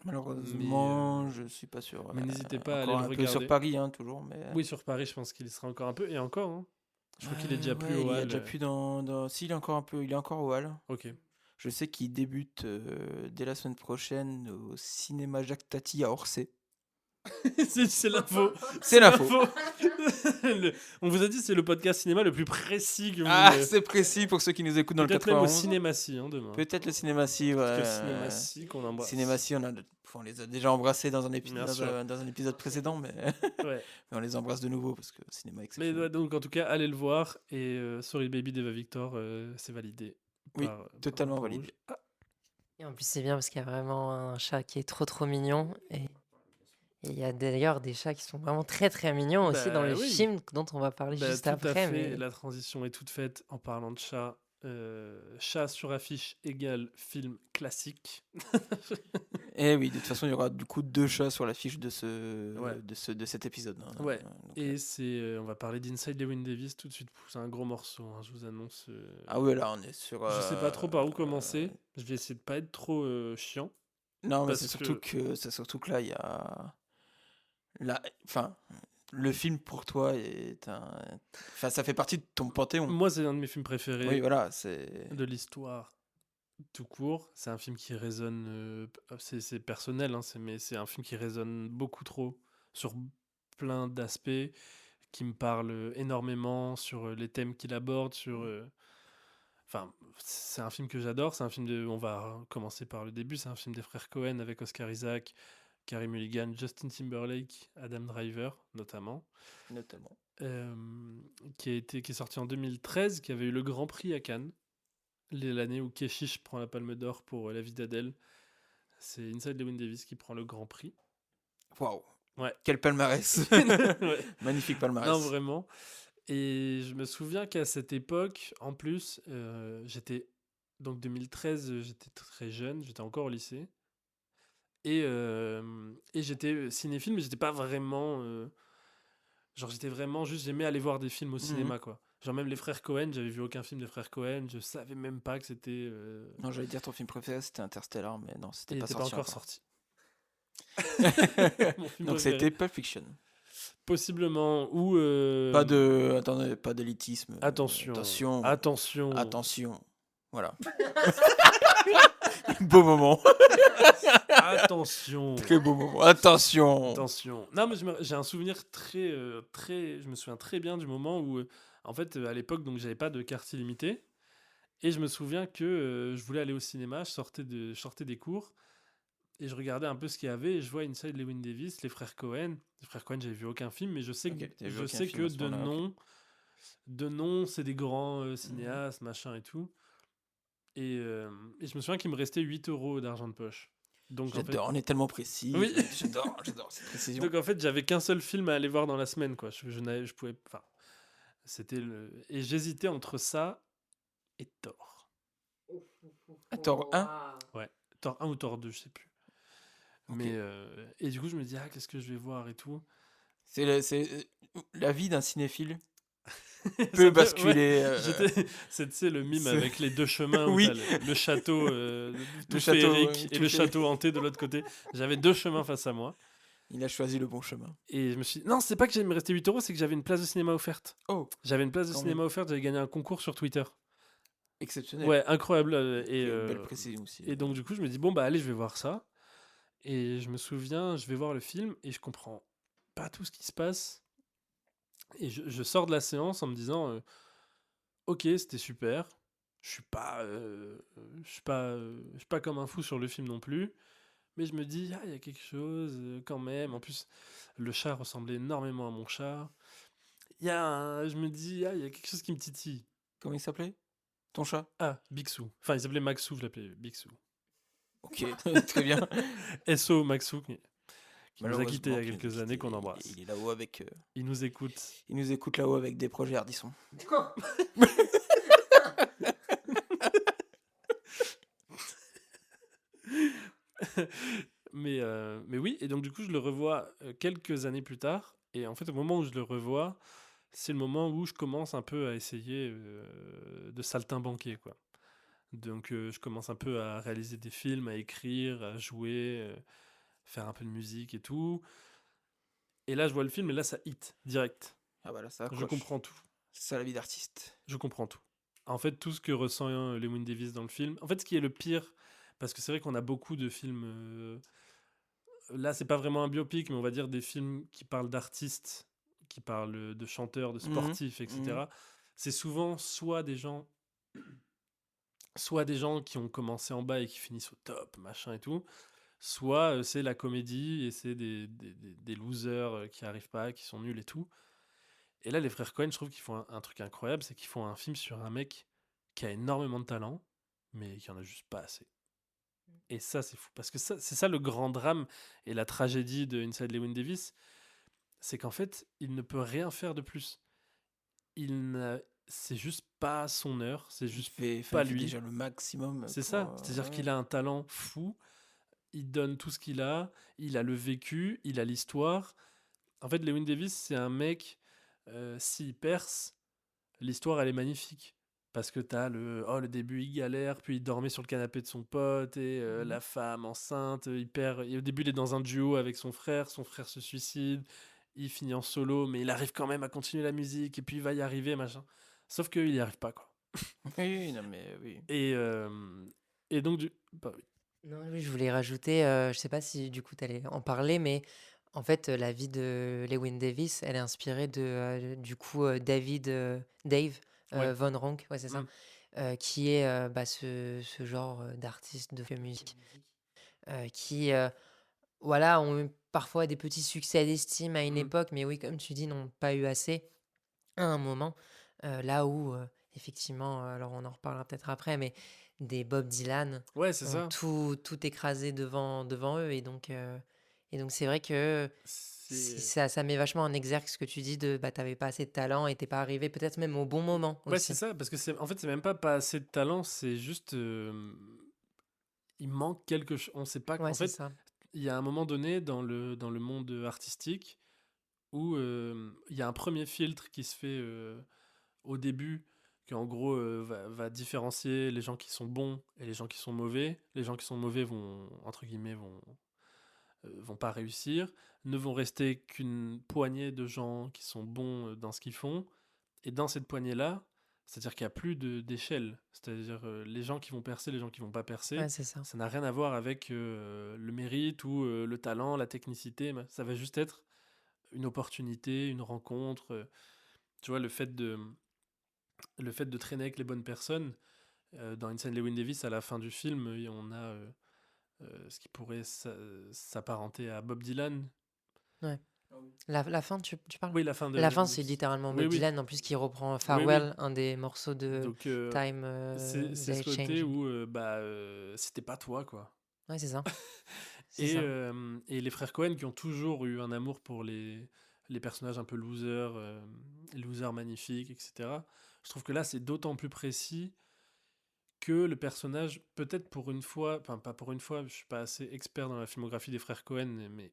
Malheureusement, je suis pas sûr. Mais n'hésitez pas à aller Encore le un peu sur regarder. Paris, hein, toujours. Mais... Oui, sur Paris, je pense qu'il y sera encore un peu. Et encore, hein. Je crois qu'il est déjà plus ouais, au il y a hall. déjà plus Si, il est encore un peu, il est encore au hall. Ok. Je sais qu'il débute dès la semaine prochaine au cinéma Jacques Tati à Orsay. C'est l'info. C'est l'info. On vous a dit c'est le podcast cinéma le plus précis que vous. Ah, c'est précis pour ceux qui nous écoutent dans le Peut-être même au 91. Cinématie demain. Peut-être le Cinématie, Parce que ouais. le Cinématie qu'on embrasse. Cinématie, on les a déjà embrassés dans un Bien sûr. dans un épisode précédent, mais... Ouais. mais on les embrasse de nouveau parce que le cinéma est Mais exceptionnel. ouais, donc en tout cas, allez le voir. Et Sorry Baby d'Eva Victor, c'est validé. Oui, par totalement Drapeau validé. Rouge. Ah, Et en plus, c'est bien parce qu'il y a vraiment un chat qui est trop mignon. Et il y a d'ailleurs des chats qui sont vraiment très mignons aussi dans bah le oui. film dont on va parler Bah, juste tout à après. fait. Mais La transition est toute faite en parlant de chat. Chat sur affiche égale film classique. Et oui, de toute façon, il y aura du coup 2 chats sur l'affiche de Ouais. de cet épisode. Hein. Ouais. Donc, Et on va parler d'Inside Llewyn Davis tout de suite. C'est un gros morceau, hein, je vous annonce. Ah ouais, là, on est sur... Je sais pas trop par où commencer. Je vais essayer de pas être trop chiant. Non, mais parce c'est surtout que là, il y a... Enfin, le film pour toi est un... Enfin, ça fait partie de ton panthéon. Moi, c'est un de mes films préférés Oui, voilà, c'est... de l'histoire tout court. C'est un film qui résonne. C'est personnel, hein, mais c'est un film qui résonne beaucoup trop sur plein d'aspects, qui me parle énormément sur les thèmes qu'il aborde, Enfin, c'est un film que j'adore. C'est un film on va commencer par le début. C'est un film des frères Cohen avec Oscar Isaac, Carey Mulligan, Justin Timberlake, Adam Driver notamment. Qui est sorti en 2013, qui avait eu le Grand Prix à Cannes, l'année où Keshish prend la Palme d'Or pour La vie d'Adèle. C'est Inside Llewyn Davis qui prend le Grand Prix. Waouh. Ouais. Quel palmarès. Ouais. Magnifique palmarès. Non, vraiment. Et je me souviens qu'à cette époque, en plus, j'étais... Donc 2013, j'étais très jeune, j'étais encore au lycée. Et j'étais cinéphile, mais j'étais pas vraiment... Genre, j'étais vraiment juste... J'aimais aller voir des films au cinéma, quoi. Genre, même les frères Cohen, j'avais vu aucun film des frères Cohen. Je savais même pas que c'était... Non, j'allais dire ton film préféré, c'était Interstellar, mais non, c'était pas pas sorti encore sorti. Donc c'était Pulp Fiction. Possiblement. Ou... Attendez, pas d'élitisme. Attention. Voilà. Beau moment. Attention. Très beau moment. Attention. Non, mais j'ai un souvenir je me souviens très bien du moment où, en fait, à l'époque, donc j'avais pas de carte illimitée. Et je me souviens que je voulais aller au cinéma, je sortais des cours. Et je regardais un peu ce qu'il y avait. Et je vois Inside Llewyn Davis, les frères Cohen. Les frères Cohen, j'avais vu aucun film, mais je sais que de nom, c'est des grands cinéastes, machin et tout. Et je me souviens qu'il me restait 8 € d'argent de poche. Donc, j'adore, on est tellement précis. Oui. J'adore cette précision. Donc en fait, j'avais qu'un seul film à aller voir dans la semaine, quoi. Je pouvais... Enfin, et j'hésitais entre ça et Thor. Thor 1 Ouais, Thor 1 ou Thor 2, je sais plus. Okay. Mais et du coup, je me dis, qu'est-ce que je vais voir et tout. C'est la vie d'un cinéphile peut basculer. Ouais. C'est le mime avec les deux chemins où t'as le château, tout féerique et le château hanté de l'autre côté. J'avais 2 chemins face à moi. Il a choisi le bon chemin. Et je me suis dit, non, c'est pas que j'allais me rester 8 €, c'est que j'avais une place de cinéma offerte. Oh. J'avais une place de cinéma offerte, j'avais gagné un concours sur Twitter. Exceptionnel. Ouais, incroyable. Belle précision aussi. Et donc, du coup, je me dis, bon, bah, allez, je vais voir ça. Et je me souviens, je vais voir le film et je comprends pas tout ce qui se passe. Et je sors de la séance en me disant, ok, c'était super. Je suis pas comme un fou sur le film non plus. Mais je me dis, il y a quelque chose quand même. En plus, le chat ressemblait énormément à mon chat. Je me dis, il y a quelque chose qui me titille. Comment il s'appelait, ton chat? Ah, Bixou. Enfin, il s'appelait Maxou, je l'appelais Bixou. Ok, très bien. SO Maxou, qui nous a quittés il y a Malheureusement, qu'il nous a quelques années, quittés. qu'on embrasse. Il est là-haut avec. Il nous écoute. Il nous écoute là-haut avec des projets Ardisson. Mais oui, et donc du coup, je le revois quelques années plus tard. Et en fait, au moment où je le revois, c'est le moment où je commence un peu à essayer de saltimbanquer, quoi. Donc, je commence un peu à réaliser des films, à écrire, à jouer, faire un peu de musique et tout. Et là, je vois le film et là, ça hit direct. Ah bah là, ça Je accroche. comprends tout. C'est ça la vie d'artiste. Je comprends tout. En fait, tout ce que ressent Llewyn Davis dans le film. En fait, ce qui est le pire, parce que c'est vrai qu'on a beaucoup de films. Là, c'est pas vraiment un biopic, mais on va dire des films qui parlent d'artistes, qui parlent de chanteurs, de sportifs, etc. C'est souvent soit des gens qui ont commencé en bas et qui finissent au top, machin et tout, soit c'est la comédie et c'est des losers qui arrivent pas, qui sont nuls et tout. Et là, les frères Coen, je trouve qu'ils font un truc incroyable, c'est qu'ils font un film sur un mec qui a énormément de talent, mais qui en a juste pas assez. Et ça, c'est fou. Parce que c'est ça le grand drame et la tragédie de Inside Llewyn Davis, c'est qu'en fait, il ne peut rien faire de plus. C'est juste pas son heure, c'est juste il pas fait lui. déjà le maximum. C'est ça. C'est-à-dire qu'il a un talent fou, il donne tout ce qu'il a le vécu, il a l'histoire. En fait, Llewyn Davis, c'est un mec, s'il perce, l'histoire, elle est magnifique. Parce que t'as le début, il galère, puis il dormait sur le canapé de son pote, et la femme enceinte, il perd. Et au début, il est dans un duo avec son frère se suicide, il finit en solo, mais il arrive quand même à continuer la musique, et puis il va y arriver, machin. Sauf qu'il n'y arrive pas, quoi. Oui, non, mais oui. Et donc, oui. Non, oui, je voulais rajouter, je sais pas si du coup tu allais en parler, mais en fait, la vie de Llewyn Davis, elle est inspirée de, du coup, Dave Ouais. Von Ronk, ouais, c'est ça, qui est ce genre d'artiste de musique qui, voilà, ont eu parfois des petits succès d'estime à une époque, mais oui, comme tu dis, n'ont pas eu assez à un moment. Là où, effectivement, alors on en reparlera peut-être après, mais des Bob Dylan Ouais, c'est ont ça. tout écrasé devant eux. Et donc, c'est vrai que ça met vachement en exergue ce que tu dis de t'avais pas assez de talent et t'es pas arrivé peut-être même au bon moment Ouais, aussi. c'est ça, parce que en fait, c'est même pas assez de talent, c'est juste. Il manque quelque chose. On sait pas. Ouais, En c'est fait, ça. il y a un moment donné dans le monde artistique où il y a un premier filtre qui se fait au début, qui en gros va différencier les gens qui sont bons et les gens qui sont mauvais. Les gens qui sont mauvais vont, entre guillemets, vont pas réussir, ne vont rester qu'une poignée de gens qui sont bons dans ce qu'ils font. Et dans cette poignée-là, c'est-à-dire qu'il n'y a plus d'échelle. C'est-à-dire les gens qui vont percer, les gens qui vont pas percer. Ouais, c'est ça. Ça n'a rien à voir avec le mérite ou le talent, la technicité. Ça va juste être une opportunité, une rencontre. Tu vois, le fait de traîner avec les bonnes personnes. Dans Inside Llewyn Davis, à la fin du film, on a ce qui pourrait s'apparenter à Bob Dylan. Ouais. La fin, tu parles? Oui, la fin de. La fin, c'est littéralement Oui, Bob oui. Dylan, en plus, qui reprend Farewell, Oui. un des morceaux de Donc, Time c'est They ce côté Changing. où c'était pas toi, quoi. Ouais, c'est ça. Et les frères Coen qui ont toujours eu un amour pour les personnages un peu losers, losers magnifiques, etc. Je trouve que là, c'est d'autant plus précis que le personnage, peut-être pour une fois, enfin pas pour une fois, je suis pas assez expert dans la filmographie des frères Coen, mais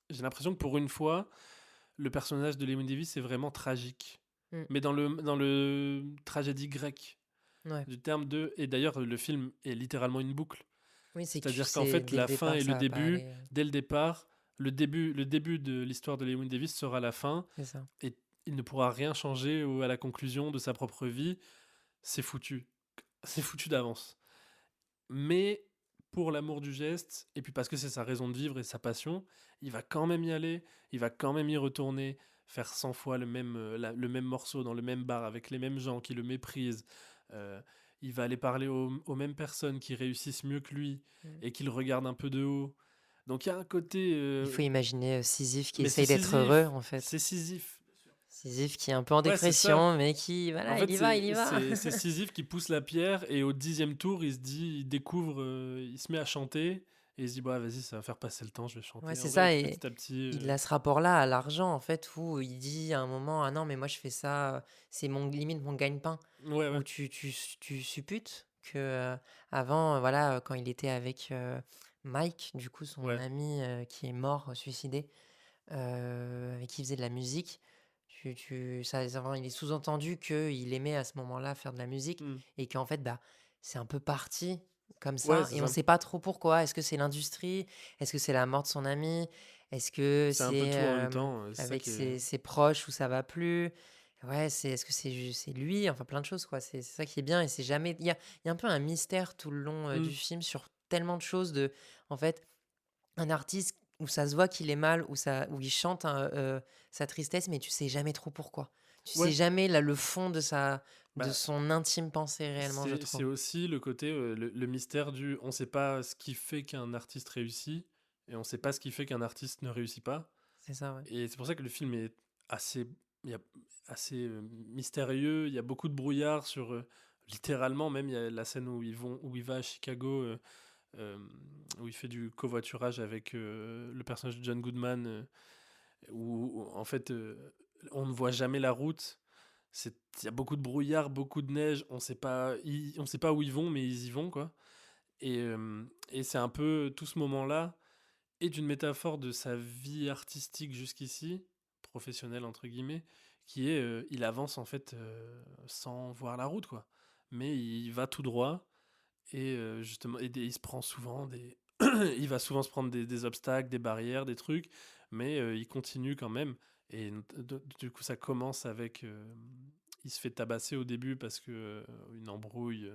j'ai l'impression que pour une fois, le personnage de Llewyn Davis est vraiment tragique. Mais dans le tragédie grecque du terme de... Et d'ailleurs, le film est littéralement une boucle. Oui, c'est-à-dire qu'en fait, la fin et le début, dès le départ, le début de l'histoire de Llewyn Davis sera la fin. C'est ça. Et il ne pourra rien changer à la conclusion de sa propre vie. C'est foutu. C'est foutu d'avance. Mais pour l'amour du geste, et puis parce que c'est sa raison de vivre et sa passion, il va quand même y aller, il va quand même y retourner, faire 100 fois le même morceau dans le même bar avec les mêmes gens qui le méprisent. Il va aller parler aux mêmes personnes qui réussissent mieux que lui et qui le regardent un peu de haut. Donc il y a un côté... Il faut imaginer Sisyphe qui mais essaye c'est d'être Sisyphe, heureux, en fait. C'est Sisyphe. Sisyphe qui est un peu en Ouais, c'est dépression, mais qui, voilà, En fait, il y va. C'est Sisyphe qui pousse la pierre et au 10e tour, il découvre, il se met à chanter et il se dit: «Bah, vas-y, ça va faire passer le temps, je vais Ouais, chanter». c'est On dirait ça que et petit à petit, il a ce rapport-là à l'argent, en fait, où il dit à un moment: «Ah non, mais moi je fais ça, c'est mon limite mon gagne-pain». ouais, ouais. Où tu supputes que, avant, voilà, quand il était avec, Mike, du coup, son Ouais. ami, qui est mort, suicidé, avec qui il faisait de la musique, il est sous-entendu qu'il aimait à ce moment-là faire de la musique Mmh. et qu'en fait, bah, c'est un peu parti comme Ouais, ça c'est et on ça. sait pas trop pourquoi. Est-ce que c'est l'industrie? Est-ce que c'est la mort de son ami? Est-ce que C'est un peu c'est, tout en même temps, c'est ça avec qui est ses proches où ça va plus? Ouais, est-ce que c'est lui? Enfin plein de choses quoi. C'est ça qui est bien et c'est jamais il y a un peu un mystère tout le long, mmh. du film sur tellement de choses en fait, un artiste où ça se voit qu'il est mal, où il chante sa tristesse, mais tu sais jamais trop pourquoi. Tu sais Ouais, jamais là le fond de bah, son intime pensée réellement, je c'est trouve. aussi le côté, le mystère du on sait pas ce qui fait qu'un artiste réussit et on sait pas ce qui fait qu'un artiste ne réussit pas C'est ça, ouais. et c'est pour ça que le film est assez il y a assez, mystérieux. Il y a beaucoup de brouillard sur, littéralement même, il y a la scène où il va à Chicago, où il fait du covoiturage avec, le personnage de John Goodman, où en fait, on ne voit jamais la route. Il y a beaucoup de brouillard, beaucoup de neige, on sait pas où ils vont, mais ils y vont, quoi. Et c'est un peu tout ce moment-là est une métaphore de sa vie artistique jusqu'ici, professionnelle entre guillemets, qui est, il avance en fait, sans voir la route, quoi. Mais il va tout droit justement il se prend souvent des il va souvent se prendre des obstacles, des barrières, des trucs, mais il continue quand même et du coup ça commence avec, il se fait tabasser au début parce que, une embrouille,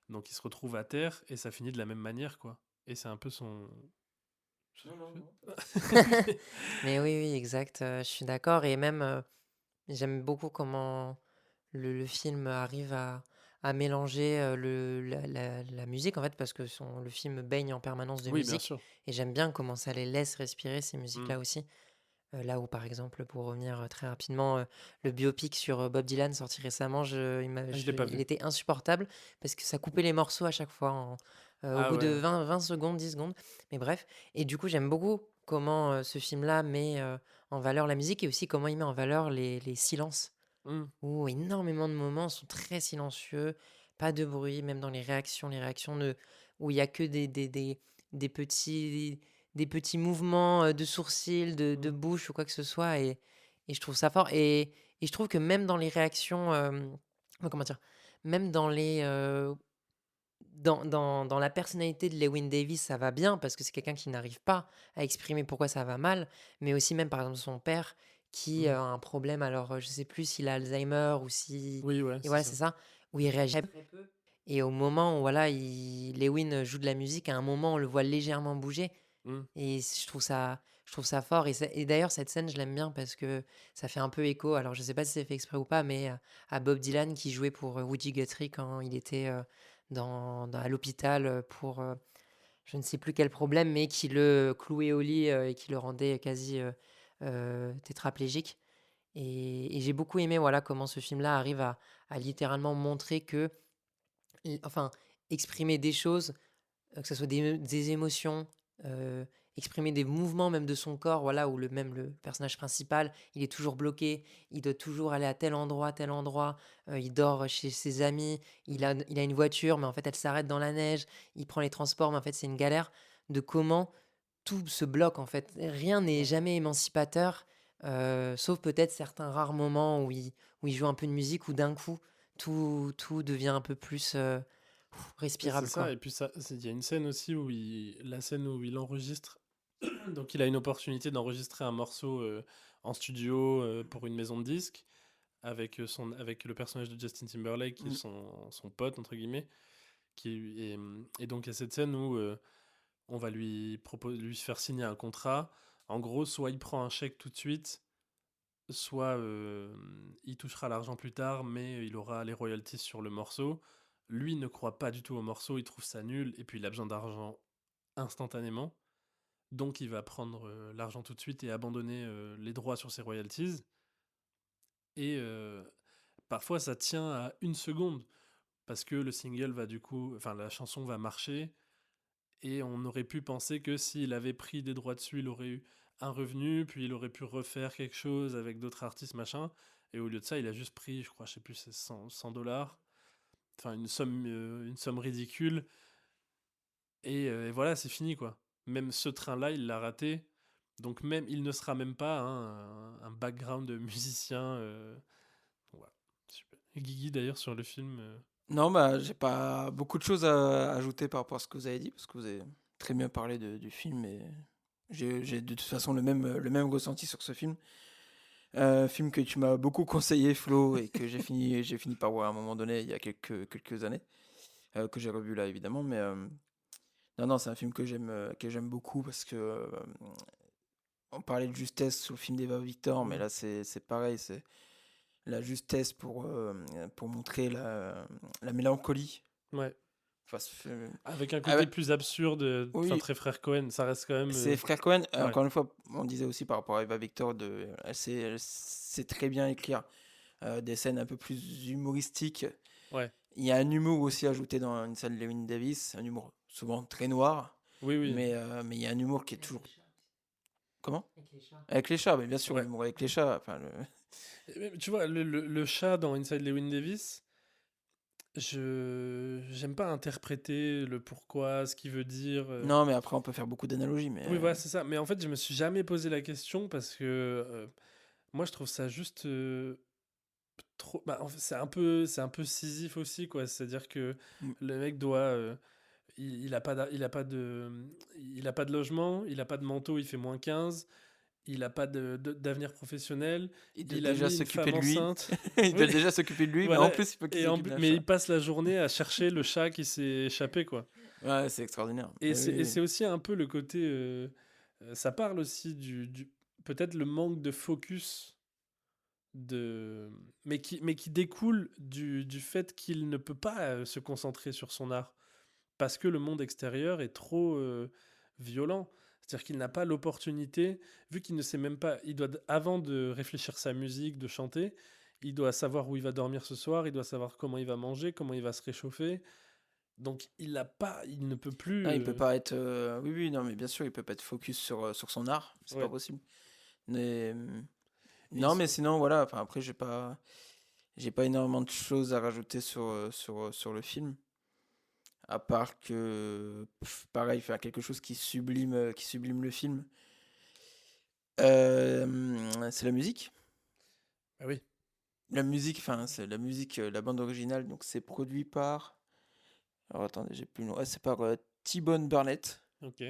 donc il se retrouve à terre et ça finit de la même manière, quoi et c'est un peu son Non, non, non. Mais oui, oui, exact, je suis d'accord et même, j'aime beaucoup comment le film arrive à mélanger, la musique, en fait, parce que le film baigne en permanence de Oui, bien musique sûr. et j'aime bien comment ça les laisse respirer ces Mmh. musiques-là aussi. Là où, par exemple, pour revenir, très rapidement, le biopic sur, Bob Dylan sorti récemment, Ah, je l'ai pas il vu. était insupportable parce que ça coupait les morceaux à chaque fois au Ah bout de ouais. 20 secondes, 10 secondes. Mais bref et du coup, j'aime beaucoup comment, ce film-là met, en valeur la musique et aussi comment il met en valeur les silences. Mmh. Où énormément de moments sont très silencieux, pas de bruit, même dans les réactions où il y a que des petits, des petits mouvements de sourcils, de Mmh. bouche ou quoi que ce soit. Et je trouve ça fort. Et je trouve que même dans les réactions, comment dire, même dans la personnalité de Lewin Davis, ça va bien parce que c'est quelqu'un qui n'arrive pas à exprimer pourquoi ça va mal, mais aussi même par exemple son père qui Mmh. a un problème, alors je sais plus s'il a Alzheimer ou si. Oui, ouais, Et c'est voilà, ça. c'est ça, où il réagit très peu. Et au moment où voilà, Lewin joue de la musique, à un moment on le voit légèrement bouger. Mmh. Et je trouve ça fort. Et d'ailleurs, cette scène, je l'aime bien parce que ça fait un peu écho. Alors, je sais pas si c'est fait exprès ou pas, mais à Bob Dylan qui jouait pour Woody Guthrie quand il était à l'hôpital pour je ne sais plus quel problème, mais qui le clouait au lit et qui le rendait quasi tétraplégique. Et j'ai beaucoup aimé voilà, comment ce film-là arrive à littéralement montrer que, enfin, exprimer des choses que ça soit des émotions, heu, exprimer des mouvements même de son corps, voilà, où le personnage principal, il est toujours bloqué, il doit toujours aller à tel endroit, il dort chez ses amis, Mmh. il a une voiture, mais en fait, elle s'arrête dans la neige, il prend les transports, mais en fait, c'est une galère. De comment tout se bloque, en fait. Rien n'est Ouais. jamais émancipateur, sauf peut-être certains rares moments où il joue un peu de musique, où d'un coup, tout devient un peu plus, Oui, c'est respirable, ça quoi. et puis ça il y a une scène aussi où la scène où il enregistre donc il a une opportunité d'enregistrer un morceau, en studio, pour une maison de disques avec le personnage de Justin Timberlake qui est Mm. son «pote» entre guillemets, et donc il y a cette scène où, on va lui faire signer un contrat. En gros, soit il prend un chèque tout de suite, soit, il touchera l'argent plus tard, mais il aura les royalties sur le morceau. Lui ne croit pas du tout au morceau, il trouve ça nul et puis il a besoin d'argent instantanément. Donc il va prendre, l'argent tout de suite et abandonner, les droits sur ses royalties et parfois ça tient à une seconde parce que le single va du coup enfin la chanson va marcher Et on aurait pu penser que s'il avait pris des droits dessus, il aurait eu un revenu, puis il aurait pu refaire quelque chose avec d'autres artistes, machin. Et au lieu de ça, il a juste pris, je crois, je sais plus, c'est 100 $. Enfin, une somme ridicule. Et voilà, c'est fini, quoi. Même ce train-là, il l'a raté. Donc même, il ne sera même pas un background de musicien. Voilà, super. Et Guigui, d'ailleurs, sur le film. Non, bah, j'ai pas beaucoup de choses à ajouter par rapport à ce que vous avez dit, parce que vous avez très bien parlé du film et j'ai de toute façon le même ressenti sur ce film. Film que tu m'as beaucoup conseillé, Flo, et que j'ai fini par voir à un moment donné, il y a quelques années, que j'ai revu là, évidemment. Mais non, c'est un film que j'aime beaucoup parce que on parlait de justesse sur le film d'Eva Victor, mais là, c'est pareil, c'est la justesse pour montrer la mélancolie. Ouais. Enfin, Avec un côté plus absurde, oui. très frère Cohen, ça reste quand même. C'est frère Cohen, encore une fois, on disait aussi par rapport à Eva Victor, elle sait très bien écrire des scènes un peu plus humoristiques. Ouais. Il y a un humour aussi ajouté dans une scène de Llewyn Davis, un humour souvent très noir. Oui. Mais il y a un humour qui est toujours. Comment ? Avec les chats. Avec les chats, mais bien sûr, Ouais. l'humour avec les chats. Enfin, Tu vois, le chat dans Inside Llewyn Davis, j'aime pas interpréter le pourquoi, ce qu'il veut dire. Non, mais après, on peut faire beaucoup d'analogies. Mais Oui, voilà, c'est ça. Mais en fait, je me suis jamais posé la question parce que moi, je trouve ça juste trop. Bah, en fait, c'est un peu Sisyphe aussi, quoi. C'est-à-dire que le mec doit. Il a pas de logement, il a pas de manteau, il fait -15. Il a pas d'avenir professionnel. il doit Il a déjà mis une s'occuper femme de lui. enceinte. Il doit Oui. déjà s'occuper de lui, Voilà. mais en plus, il faut qu'il s'occupe d'un Mais chat. il passe la journée à chercher le chat qui s'est échappé, quoi. Ouais, c'est extraordinaire. Et Oui. c'est aussi un peu le côté. Ça parle aussi peut-être le manque de focus mais qui découle du fait qu'il ne peut pas se concentrer sur son art parce que le monde extérieur est trop violent. C'est-à-dire qu'il n'a pas l'opportunité, vu qu'il ne sait même pas, avant de réfléchir sa musique, de chanter, il doit savoir où il va dormir ce soir, il doit savoir comment il va manger, comment il va se réchauffer. Donc il ne peut plus. Ah, il peut pas être. Oui, non, mais bien sûr, il peut pas être focus sur son art. C'est Ouais. pas possible. Mais non, mais sinon, voilà. Enfin, après, j'ai pas énormément de choses à rajouter sur le film. À part que, pareil, faire quelque chose qui sublime le film. C'est la musique. Ah oui. La musique, enfin, c'est la musique, la bande originale. Donc, c'est produit par. Alors, attendez, j'ai plus le nom. Ouais, c'est par T-Bone Burnett. Ok.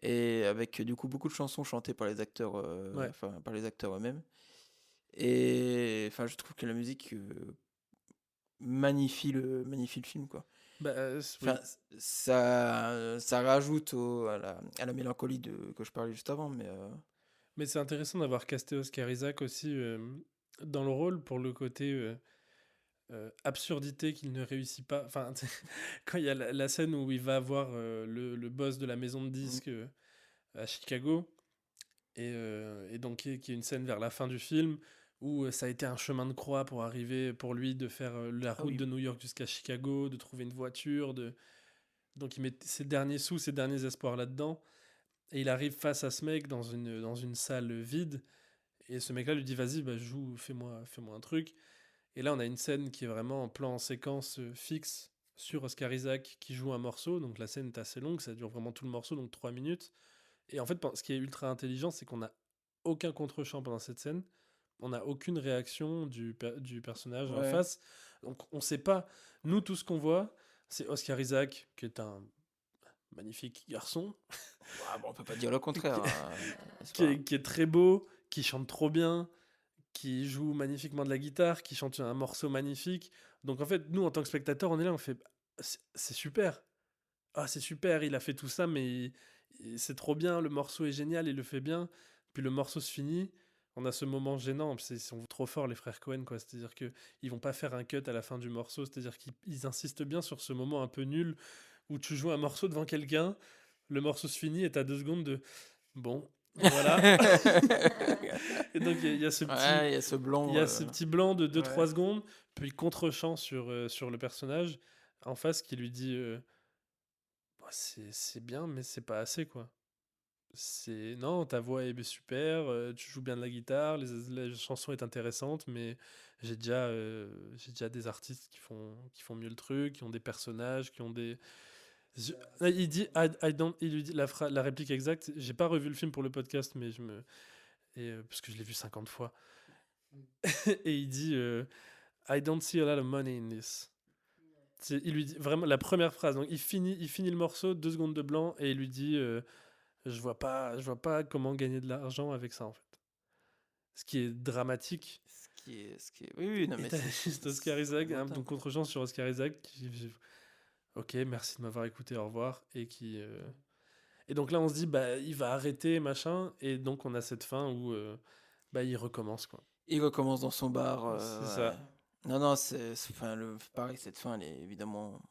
Et avec du coup beaucoup de chansons chantées par les acteurs, Ouais. enfin par les acteurs eux-mêmes. Et enfin, je trouve que la musique magnifie le film, quoi. Bah, Enfin, ça rajoute à la mélancolie que je parlais juste avant, mais c'est intéressant d'avoir casté Oscar Isaac aussi dans le rôle pour le côté absurdité qu'il ne réussit pas. Enfin, quand il y a la scène où il va voir le boss de la maison de disques à Chicago, et donc qui est une scène vers la fin du film où ça a été un chemin de croix pour arriver, pour lui, de faire la route de New York jusqu'à Chicago, de trouver une voiture, donc il met ses derniers sous, ses derniers espoirs là-dedans, et il arrive face à ce mec dans une salle vide, et ce mec-là lui dit vas-y, bah, joue, fais-moi un truc. Et là on a une scène qui est vraiment en plan en séquence fixe sur Oscar Isaac qui joue un morceau, donc la scène est assez longue, ça dure vraiment tout le morceau, donc 3 minutes. Et en fait, ce qui est ultra intelligent, c'est qu'on n'a aucun contre-champ pendant cette scène. On n'a aucune réaction du personnage en face. Donc on ne sait pas. Nous, tout ce qu'on voit, c'est Oscar Isaac, qui est un magnifique garçon. Bon, on peut pas dire le contraire. qui est très beau, qui chante trop bien, qui joue magnifiquement de la guitare, qui chante un morceau magnifique. Donc en fait, nous, en tant que spectateurs, on est là, on fait c'est super. Ah, c'est super, il a fait tout ça, mais c'est trop bien, le morceau est génial, il le fait bien. Puis le morceau se finit, on a ce moment gênant, ils sont trop forts les frères Cohen, quoi. C'est-à-dire qu'ils vont pas faire un cut à la fin du morceau, c'est-à-dire qu'ils insistent bien sur ce moment un peu nul où tu joues un morceau devant quelqu'un, le morceau se finit et t'as 2 secondes de bon, voilà. Et donc il y a ce petit, il y a ce blanc. il y a ce petit blanc de 2-3 secondes, puis contre-champ sur le personnage en face qui lui dit c'est bien, mais c'est pas assez, quoi. Non, ta voix est super, tu joues bien de la guitare, la chanson est intéressante, mais j'ai déjà des artistes qui font mieux le truc, qui ont des personnages, qui ont des... Il dit, il lui dit la réplique exacte, j'ai pas revu le film pour le podcast, mais parce que je l'ai vu 50 fois. Et il dit, I don't see a lot of money in this. Il lui dit vraiment la première phrase. Donc il finit le morceau, 2 secondes de blanc, et il lui dit je vois pas comment gagner de l'argent avec ça, en fait. Ce qui est dramatique. Oui, non, Et mais t'as c'est juste Oscar Isaac, un lamentable. contre-champ sur Oscar Isaac ok, merci de m'avoir écouté, au revoir. Et donc là, on se dit, bah, il va arrêter, machin. Et donc, on a cette fin où bah, il recommence, quoi. Il recommence dans son bar. C'est Ouais. ça. Non, non, enfin, pareil, cette fin, elle est évidemment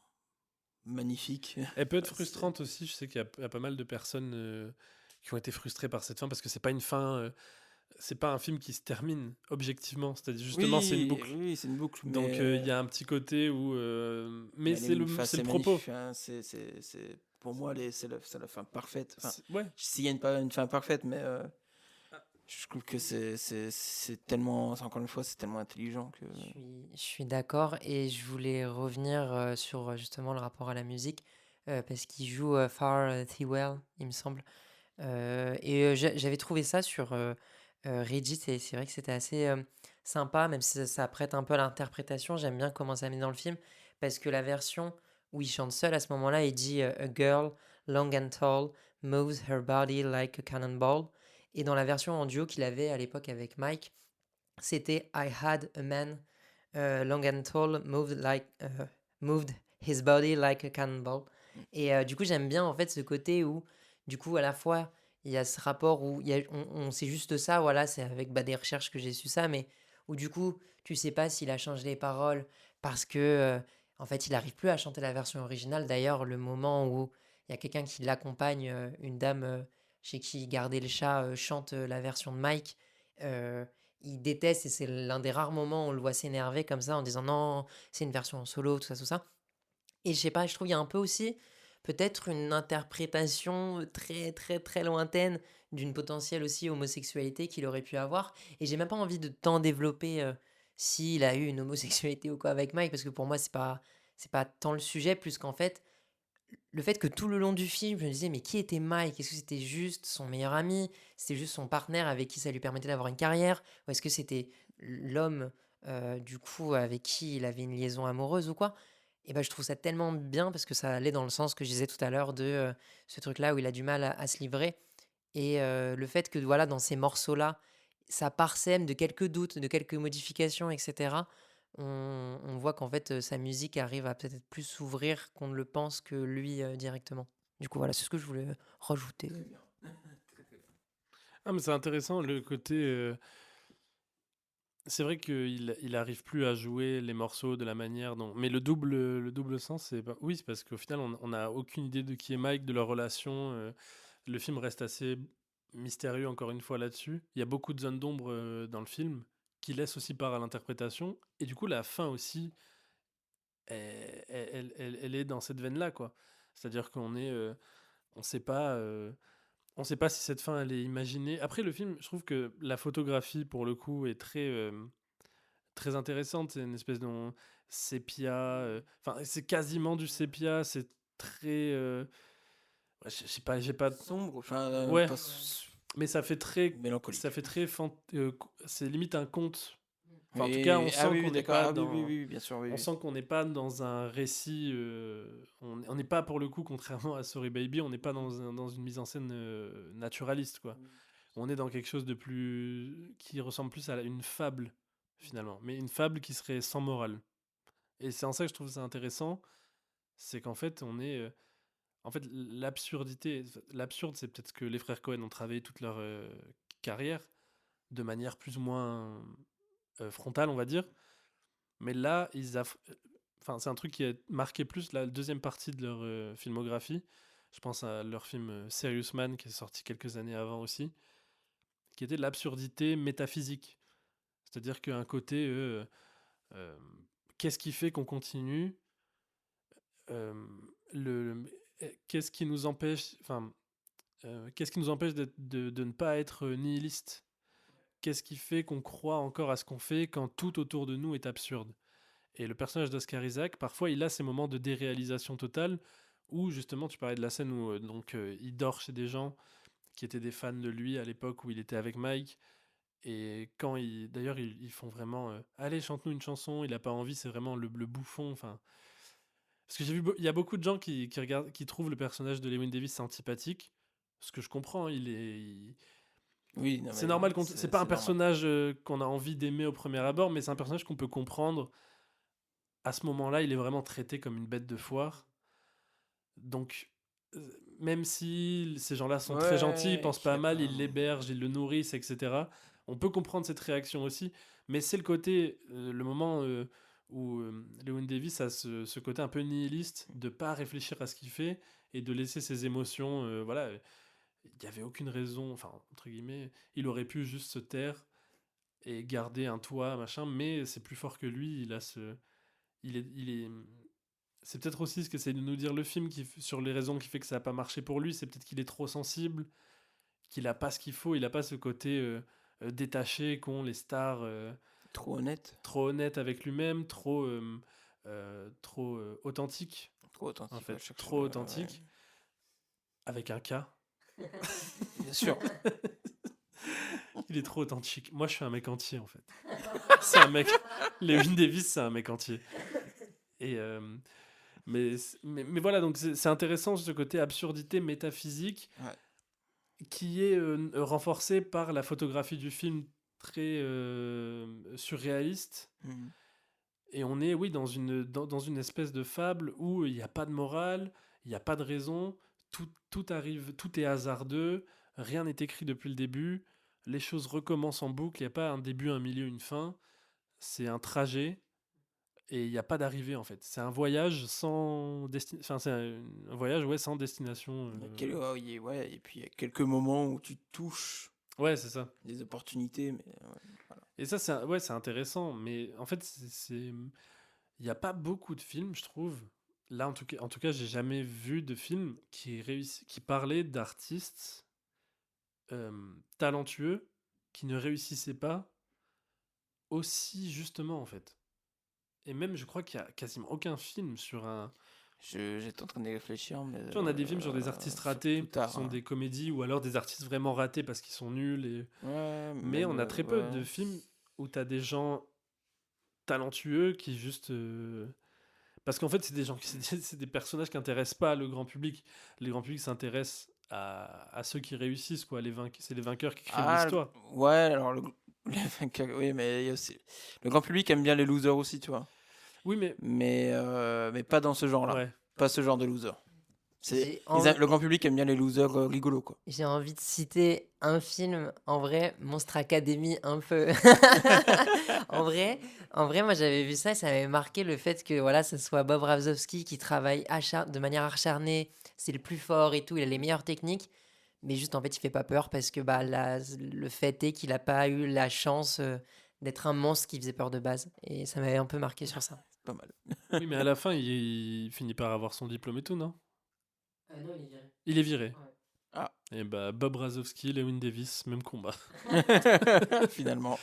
magnifique. Elle peut être Enfin, frustrante aussi. Je sais qu'il y a pas mal de personnes qui ont été frustrées par cette fin parce que c'est pas une fin. C'est pas un film qui se termine objectivement. C'est-à-dire, justement, c'est une Oui, boucle. oui, c'est une boucle, Donc, mais il y a un petit côté où. Mais elle est, enfin, c'est le c'est propos. magnifique. Hein, pour moi, c'est la fin parfaite. Enfin, Ouais. s'il y a une fin parfaite, mais je trouve que c'est tellement, encore une fois, c'est tellement intelligent que. Je suis d'accord et je voulais revenir sur justement le rapport à la musique parce qu'il joue Far Thee Well, il me semble. J'avais trouvé ça sur Reddit et c'est vrai que c'était assez sympa, même si ça prête un peu à l'interprétation. J'aime bien comment ça met dans le film parce que la version où il chante seul à ce moment-là, il dit A girl long and tall moves her body like a cannonball. Et dans la version en duo qu'il avait à l'époque avec Mike, c'était I had a man long and tall moved his body like a cannonball. Et du coup, j'aime bien en fait ce côté où, du coup, à la fois, il y a ce rapport où on sait juste ça, voilà, c'est avec des recherches que j'ai su ça, mais où du coup, tu sais pas s'il a changé les paroles parce que, en fait, il arrive plus à chanter la version originale. D'ailleurs, le moment où il y a quelqu'un qui l'accompagne, une dame chez qui il gardait le chat, chante la version de Mike. euh, il déteste et c'est l'un des rares moments où on le voit s'énerver comme ça en disant non, c'est une version en solo, tout ça, tout ça. Et je sais pas, je trouve il y a un peu aussi peut-être une interprétation très très très lointaine d'une potentielle aussi homosexualité qu'il aurait pu avoir. Et j'ai même pas envie de tant développer s'il a eu une homosexualité ou quoi avec Mike, parce que pour moi c'est pas tant le sujet, plus qu'en fait le fait que tout le long du film, je me disais, mais qui était Mike? Est-ce que c'était juste son meilleur ami? C'était juste son partenaire avec qui ça lui permettait d'avoir une carrière? Ou est-ce que c'était l'homme, du coup, avec qui il avait une liaison amoureuse ou quoi? Et ben, je trouve ça tellement bien parce que ça allait dans le sens que je disais tout à l'heure de ce truc-là où il a du mal à se livrer. Et le fait que, voilà, dans ces morceaux-là, ça parsème de quelques doutes, de quelques modifications, etc. On voit qu'en fait, sa musique arrive à peut-être plus s'ouvrir qu'on ne le pense que lui directement. Du coup, voilà, c'est ce que je voulais rajouter. Très bien. Ah, mais c'est intéressant le côté. C'est vrai qu'il arrive plus à jouer les morceaux de la manière dont. Mais le double sens, oui, c'est parce qu'au final, on n'a aucune idée de qui est Mike, de leur relation. Le film reste assez mystérieux, encore une fois, là-dessus. Il y a beaucoup de zones d'ombre dans le film qui laissent aussi part à l'interprétation. Et du coup, la fin aussi, elle est dans cette veine-là, quoi. C'est-à-dire on sait pas. On sait pas si cette fin elle est imaginée. Après le film, je trouve que la photographie pour le coup est très intéressante. C'est une espèce de sépia. Enfin, c'est quasiment du sépia. C'est très. Ouais, je sais pas, j'ai pas. Sombre, enfin, Ouais, pas mais ça fait très. mélancolique. Ça fait très. C'est limite un conte. Enfin, en tout Oui, cas, on oui, sent oui, qu'on n'est d'accord. pas Ah oui, oui, dans. oui, bien sûr, oui, On oui. sent qu'on n'est pas dans un récit. On n'est pas, pour le coup, contrairement à Sorry Baby, on n'est pas dans une mise en scène naturaliste, quoi. On est dans quelque chose de plus. Qui ressemble plus à une fable, finalement. Mais une fable qui serait sans morale. Et c'est en ça que je trouve ça intéressant. C'est qu'en fait, on est. En fait, l'absurdité. L'absurde, c'est peut-être que les frères Cohen ont travaillé toute leur carrière de manière plus ou moins frontale, on va dire. Mais là, enfin, c'est un truc qui a marqué plus la deuxième partie de leur filmographie. Je pense à leur film Serious Man, qui est sorti quelques années avant aussi, qui était l'absurdité métaphysique. C'est-à-dire qu'un côté, euh, qu'est-ce qui fait qu'on continue? Euh, le, qu'est-ce qui nous empêche, de ne pas être nihiliste? Qu'est-ce qui fait qu'on croit encore à ce qu'on fait quand tout autour de nous est absurde? Et le personnage d'Oscar Isaac, parfois, il a ces moments de déréalisation totale où, justement, tu parlais de la scène où il dort chez des gens qui étaient des fans de lui à l'époque où il était avec Mike. Et quand d'ailleurs, ils font vraiment allez, chante-nous une chanson. Il a pas envie, c'est vraiment le bouffon. Enfin, parce que il y a beaucoup de gens qui regardent, qui trouvent le personnage de Lewin Davis antipathique. Ce que je comprends, hein, Oui, non, c'est mais normal. C'est pas un c'est normal. personnage qu'on a envie d'aimer au premier abord, mais c'est un personnage qu'on peut comprendre. À ce moment-là, il est vraiment traité comme une bête de foire. Donc, même si ces gens-là sont très gentils, ils Ouais, pensent qu'il pas a mal, pas. ils l'hébergent, ils le nourrissent, etc. On peut comprendre cette réaction aussi, mais c'est le moment où Lewin Davis a ce côté un peu nihiliste de pas réfléchir à ce qu'il fait et de laisser ses émotions. Voilà, il n'y avait aucune raison, enfin entre guillemets, il aurait pu juste se taire et garder un toit, machin, mais c'est plus fort que lui. Il est, c'est peut-être aussi ce qu'essaie de nous dire le film sur les raisons qui fait que ça n'a pas marché pour lui. C'est peut-être qu'il est trop sensible, qu'il n'a pas ce qu'il faut, il n'a pas ce côté détaché qu'ont les stars, Trop honnête. trop honnête avec lui-même, trop authentique, Trop authentique. en fait, Ouais, chaque trop fois, authentique, avec un K. Bien sûr. Il est trop authentique. Moi, je suis un mec entier, en fait. C'est un mec. Lewin Davis, c'est un mec entier. Et mais voilà, donc c'est intéressant ce côté absurdité métaphysique qui est renforcé par la photographie du film très surréaliste. Et on est, oui, dans une espèce de fable où il n'y a pas de morale, il n'y a pas de raison, tout arrive, tout est hasardeux, rien n'est écrit depuis le début, les choses recommencent en boucle, il n'y a pas un début, un milieu, une fin, c'est un trajet. Et il n'y a pas d'arrivée en fait. C'est un voyage sans destination. Enfin, c'est un voyage sans destination. Ouais, et puis il y a quelques moments où tu touches Ouais, c'est ça. des opportunités, mais voilà. Et ça, c'est intéressant. Mais en fait, il n'y a pas beaucoup de films, je trouve. Là, en tout cas, j'ai jamais vu de film qui parlait d'artistes talentueux qui ne réussissaient pas aussi justement en fait. Et même, je crois qu'il y a quasiment aucun film sur un. J'étais en train de réfléchir, mais. Tu vois, on a des films sur des artistes ratés, qui sont des comédies, ou alors des artistes vraiment ratés parce qu'ils sont nuls. Mais on a très peu de films où tu as des gens talentueux qui juste. Parce qu'en fait, c'est des gens, c'est des personnages qui n'intéressent pas le grand public. Le grand public s'intéresse à ceux qui réussissent, quoi. C'est les vainqueurs qui écrivent l'histoire. Ouais, alors les vainqueurs, oui, mais il y a aussi. Le grand public aime bien les losers aussi, tu vois. Oui, mais pas dans ce genre-là. Ouais. Pas ce genre de loser. Le grand public aime bien les losers rigolos, quoi. J'ai envie de citer un film, en vrai, Monstre Academy, un peu. en vrai, moi j'avais vu ça et ça m'avait marqué le fait que voilà, ce soit Bob Razowski qui travaille de manière acharnée, c'est le plus fort et tout, il a les meilleures techniques, mais juste en fait il fait pas peur parce que le fait est qu'il a pas eu la chance d'être un monstre qui faisait peur de base. Et ça m'avait un peu marqué sur ça. Pas mal. Oui, mais à la fin, il finit par avoir son diplôme et tout, non? Non, il est viré. Il est viré. Ouais. Ah. Et bah, Bob Razowski, Lewin Davis, même combat. Finalement.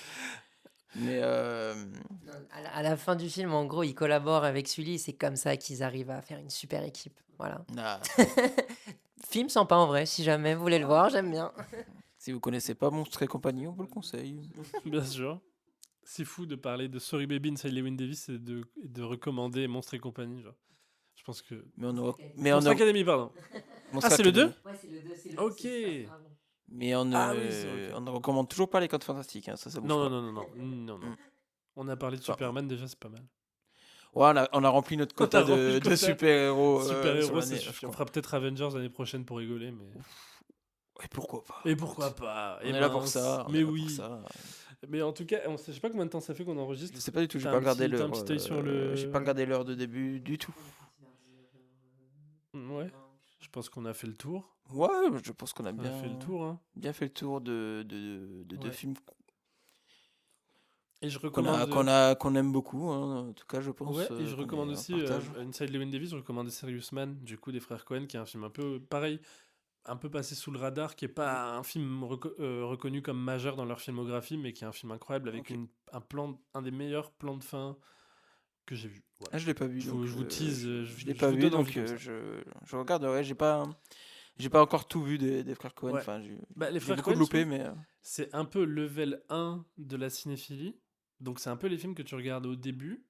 Mais à la fin du film, en gros, ils collaborent avec Sully et c'est comme ça qu'ils arrivent à faire une super équipe. Voilà. Film sympa en vrai, si jamais vous voulez le voir, j'aime bien. Si vous connaissez pas Monstre et compagnie, on vous le conseille. Bien sûr. C'est fou de parler de Sorry Baby Inside Lewin Davis et de recommander Monstre et compagnie. Genre. Je pense que. Monstre Academy, pardon. C'est le 2 Ouais, c'est le 2. C'est le Ok. Mais on ne recommande toujours pas les 4 Fantastiques. Hein, ça bouge pas. Non. On a parlé de Superman, déjà, c'est pas mal. Ouais, on a rempli notre quota de super-héros. On fera peut-être Avengers l'année prochaine pour rigoler, mais. Et pourquoi pas? On est là pour ça. Mais oui. Mais en tout cas, je sais pas combien de temps ça fait qu'on enregistre. Je sais pas du tout, j'ai pas regardé l'heure. J'ai pas regardé l'heure de début du tout. Ouais. Je pense qu'on a fait le tour. Ouais, je pense qu'on a bien fait le tour. Hein. Bien fait le tour de films. Et je qu'on recommande. qu'on aime beaucoup, hein, en tout cas, je pense, Ouais, et je qu'on recommande est en aussi partage. Inside Llewyn Davis, je recommande Serious Man, du coup, des frères Cohen, qui est un film un peu pareil, un peu passé sous le radar, qui est pas un film reconnu comme majeur dans leur filmographie, mais qui est un film incroyable avec Ok. un des meilleurs plans de fin que j'ai vu. Voilà. Ah, je l'ai pas vu, donc Je vous tease, je l'ai je pas vous vu, donne envie donc comme ça. je regarderai. J'ai pas encore tout vu des frères Cohen. Ouais. Enfin, Bah, les j'ai frères beaucoup de Cohen, loupés, mais c'est un peu level 1 de la cinéphilie. Donc c'est un peu les films que tu regardes au début,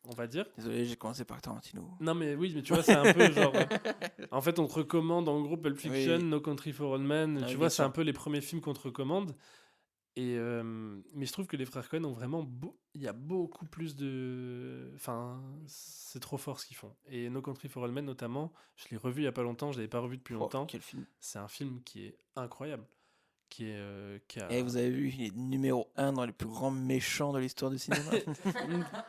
on va dire. désolé, j'ai commencé par Tarantino. Non mais oui, mais tu vois, c'est un peu genre... en fait, on te recommande en gros Pulp Fiction, Oui, No Country for Old Men. oui, Tu bien vois, c'est un sûr. peu les premiers films qu'on te recommande. Mais je trouve que les frères Cohen ont vraiment... Il y a beaucoup plus de... Enfin, c'est trop fort ce qu'ils font. Et No Country for Old Men notamment, je l'ai revu il y a pas longtemps, je l'avais pas revu depuis Oh, longtemps. quel film. C'est un film qui est incroyable. Qui a... Et vous avez vu, il est numéro 1 dans les plus grands méchants de l'histoire du cinéma.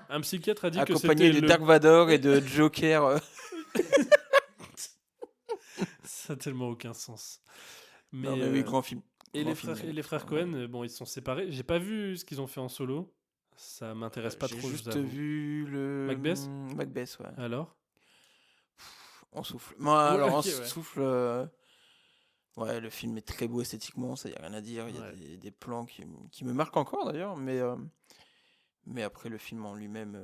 Un psychiatre a dit que Accompagné c'était de le... Dark Vador et de Joker. Ça a tellement aucun sens. Non, mais oui, grand film. Et Grand les film, frères, et les frères ouais. Cohen, bon, ils sont séparés. J'ai pas vu ce qu'ils ont fait en solo. Ça m'intéresse pas J'ai trop, je vous juste avoue. vu le Macbeth Macbeth, ouais. Alors On souffle. Moi, Ouais, alors on ok, ouais. souffle. Ouais, le film est très beau esthétiquement, ça y a rien à dire. Il y a Ouais. des plans qui me marquent encore d'ailleurs, mais après le film en lui-même,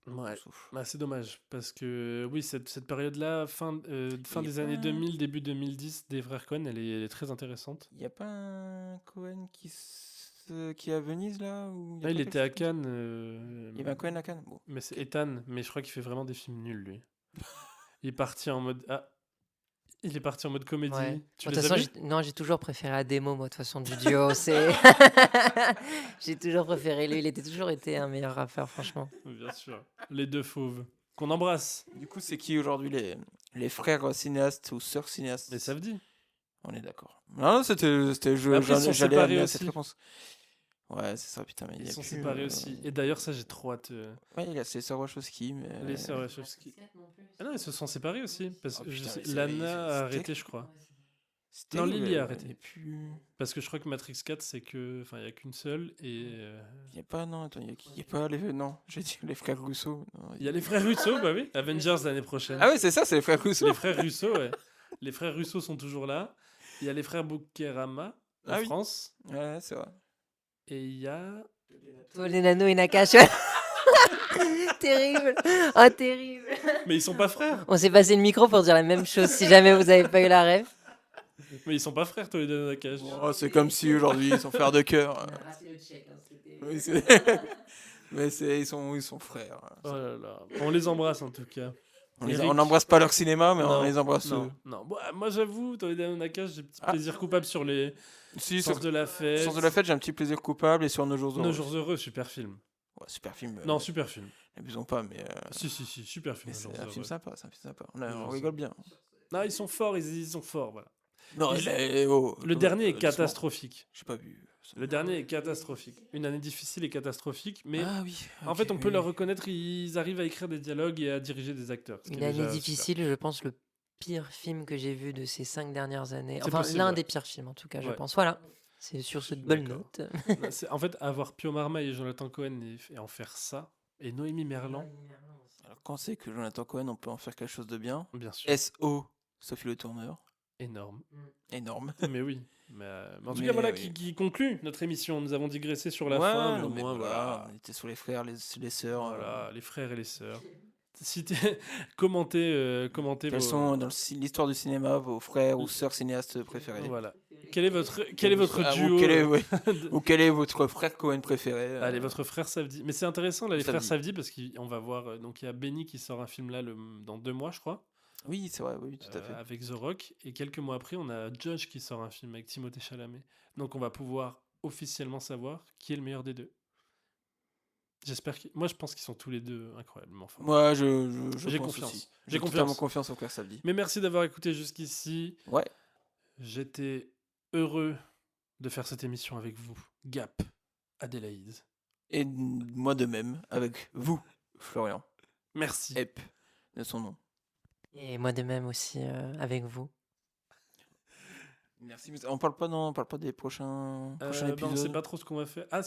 on Ouais. souffle. Bah, c'est dommage. Parce que, oui, cette période-là, fin Il y a des pas années 2000, début 2010, des frères Cohen, elle est très intéressante. Il y a pas un Cohen qui est à Venise là ou il y a Ah, pas il quelque était à chose comme ça. Cannes. Il y avait un Cohen à Cannes. Bon, Mais c'est ok. Ethan. Mais je crois qu'il fait vraiment des films nuls, lui. Il est parti en mode... Ah, il est parti en mode Ouais. comédie. Tu De les toute as façon, vus non, j'ai toujours préféré Ademo, moi, de toute façon, du duo. C'est... j'ai toujours préféré lui. Il était toujours été un meilleur rappeur, franchement. Bien sûr. Les deux fauves. Qu'on embrasse. Du coup, c'est qui aujourd'hui les frères cinéastes ou sœurs cinéastes? Mais ça veut dire. On est d'accord. Non, Mais après, ils sont j'allais séparés amener à cette aussi. réponse. Ouais, c'est ça, putain, mais il Ils y a sont plus. séparés aussi. Et d'ailleurs, ça, j'ai trop hâte. Ouais, il y a ses sœurs Wachowski, mais. Les sœurs Wachowski. Ah non, ils se sont séparés aussi. Parce Oh, que putain, mais Lana a c'est arrêté, terrible. je crois. C'est Non, terrible, Lily a il y arrêté. a plus. Parce que je crois que Matrix 4, c'est que. Enfin, il n'y a qu'une seule. Et. Il y a pas, non, attends, il y a pas les. Non, j'ai dit les frères Russo. Non, Il y a les frères Russo, bah oui. Avengers l'année prochaine. Ah ouais, c'est ça, c'est les frères Russo. Les frères Russo, ouais. Les frères Russo sont toujours là. Il y a les frères Bukerama en Ah oui. France. Ouais, c'est vrai. Et il y a. Toledano et Nakash. Terrible. Oh, terrible. Mais ils sont pas frères. On s'est passé le micro pour dire la même chose, si jamais vous avez pas eu la rêve. Mais ils sont pas frères, toi, les deux Nakash. Oh, c'est comme si aujourd'hui ils sont frères de cœur. Oui, mais ils sont frères. Oh là là. On les embrasse en tout cas. Eric. On n'embrasse pas leur cinéma, mais Non, on les embrasse. Non, non. Bon, moi j'avoue, Toledano Nakash, j'ai un petit Ah. plaisir coupable sur les Si, Sens de la fête. Sens de la fête, j'ai un petit plaisir coupable et sur Nos jours heureux. Nos jours heureux, super film. Ouais, super film. Non, super film. N'abusons pas, mais. Si, super film. Mais Nos c'est jours un film heureux. sympa, c'est un film sympa. Nos jours On rigole bien. Non, ils sont forts, ils sont forts, voilà. Non, Le dernier est catastrophique. J'ai pas vu. Le dernier est catastrophique. Une année difficile et catastrophique, mais Ah oui. en fait, on peut leur reconnaître, ils arrivent à écrire des dialogues et à diriger des acteurs. ce qui Une est année déjà difficile, je pense, le pire film que j'ai vu de ces 5 dernières années. C'est Enfin, possible, l'un ouais. des pires films, en tout cas, je Ouais. pense. Voilà. C'est sur cette suis bonne d'accord. note. super. En fait, avoir Pio Marmaille et Jonathan Cohen et en faire ça, et Noémie Merlan, Alors, quand c'est que Jonathan Cohen, on peut en faire quelque chose de bien. bien sûr, S.O. Sophie Le Tourneur. énorme. Énorme. Mais oui. Mais en tout Mais cas, voilà oui. qui conclut notre émission. Nous avons digressé sur la Ouais, fin, mais non, au moins, voilà. On était sur les frères, les sœurs. Voilà, les frères et les sœurs. Commentez Quels vos... sont, dans l'histoire du cinéma, vos frères ou sœurs cinéastes préférés? Voilà. Quel est votre Ah, duo ou quel est votre frère Cohen préféré? Allez, votre frère Savdi. Mais c'est intéressant, là, les frères Savdi. Savdi, parce qu'on va voir... Donc, il y a Benny qui sort un film là dans 2 mois, je crois. Oui, c'est vrai, oui, tout à fait. Avec The Rock. Et quelques mois après, on a Josh qui sort un film avec Timothée Chalamet. Donc, on va pouvoir officiellement savoir qui est le meilleur des deux. J'espère que... Moi, je pense qu'ils sont tous les deux incroyablement forts. Moi, J'ai je pense confiance. aussi. J'ai totalement confiance. confiance au frère Savdi. Mais merci d'avoir écouté jusqu'ici. Ouais. J'étais heureux de faire cette émission avec vous. Gap, Adélaïde. Et moi de même, avec vous, Florian. Merci. Ep, de son nom. Et moi de même aussi, avec vous. Merci. On parle pas des prochains On sait épisodes. pas trop ce qu'on va faire. Ah,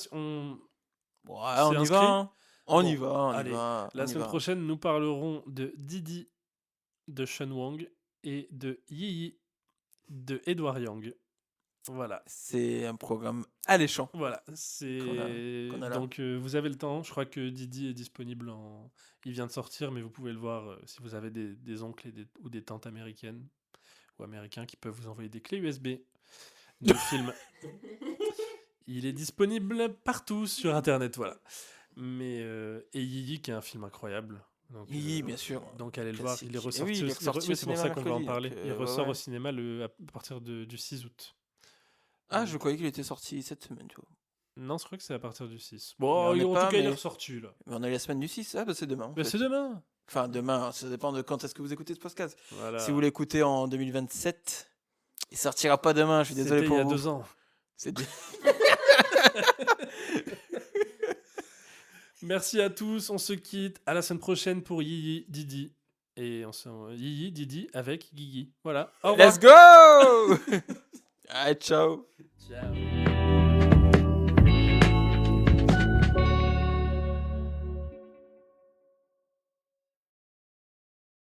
Ouais, C'est on y inscrit? va, hein. On y Bon, va, on y allez. va, La on y semaine va. prochaine, nous parlerons de Didi de Sean Wang et de Yi de Edward Yang. Voilà. C'est un programme alléchant Voilà, qu'on a c'est là. donc vous avez le temps. Je crois que Didi est disponible en. Il vient de sortir, mais vous pouvez le voir si vous avez des oncles ou des tantes américaines ou américains qui peuvent vous envoyer des clés USB de films. Il est disponible partout sur Internet, voilà. Mais et Yi qui est un film incroyable. Donc, Oui, bien sûr. donc allez le voir. Il est Classique. Et ressorti. oui, il est ressorti oui, au c'est pour cinéma ça qu'on va en mercredi. parler. Donc, Il ouais, ressort ouais. au cinéma à partir du 6 août. Ah, je croyais qu'il était sorti cette semaine, tu vois. Non, je crois que c'est à partir du 6. Mais Bon, on n'est en pas, tout cas, il est mais... ressorti là. mais on a la semaine du 6, ah bah c'est demain en Mais fait. c'est demain. Enfin, demain, ça dépend de quand est-ce que vous écoutez ce podcast. Voilà. Si vous l'écoutez en 2027, il sortira pas demain, je suis désolé C'était pour il y a vous. 2 ans. C'est dit. Merci à tous, on se quitte. À la semaine prochaine pour Yi Didi. Et on se Yi Didi avec Guigui. Voilà. Au revoir. Let's go. Allez, ciao. Ciao.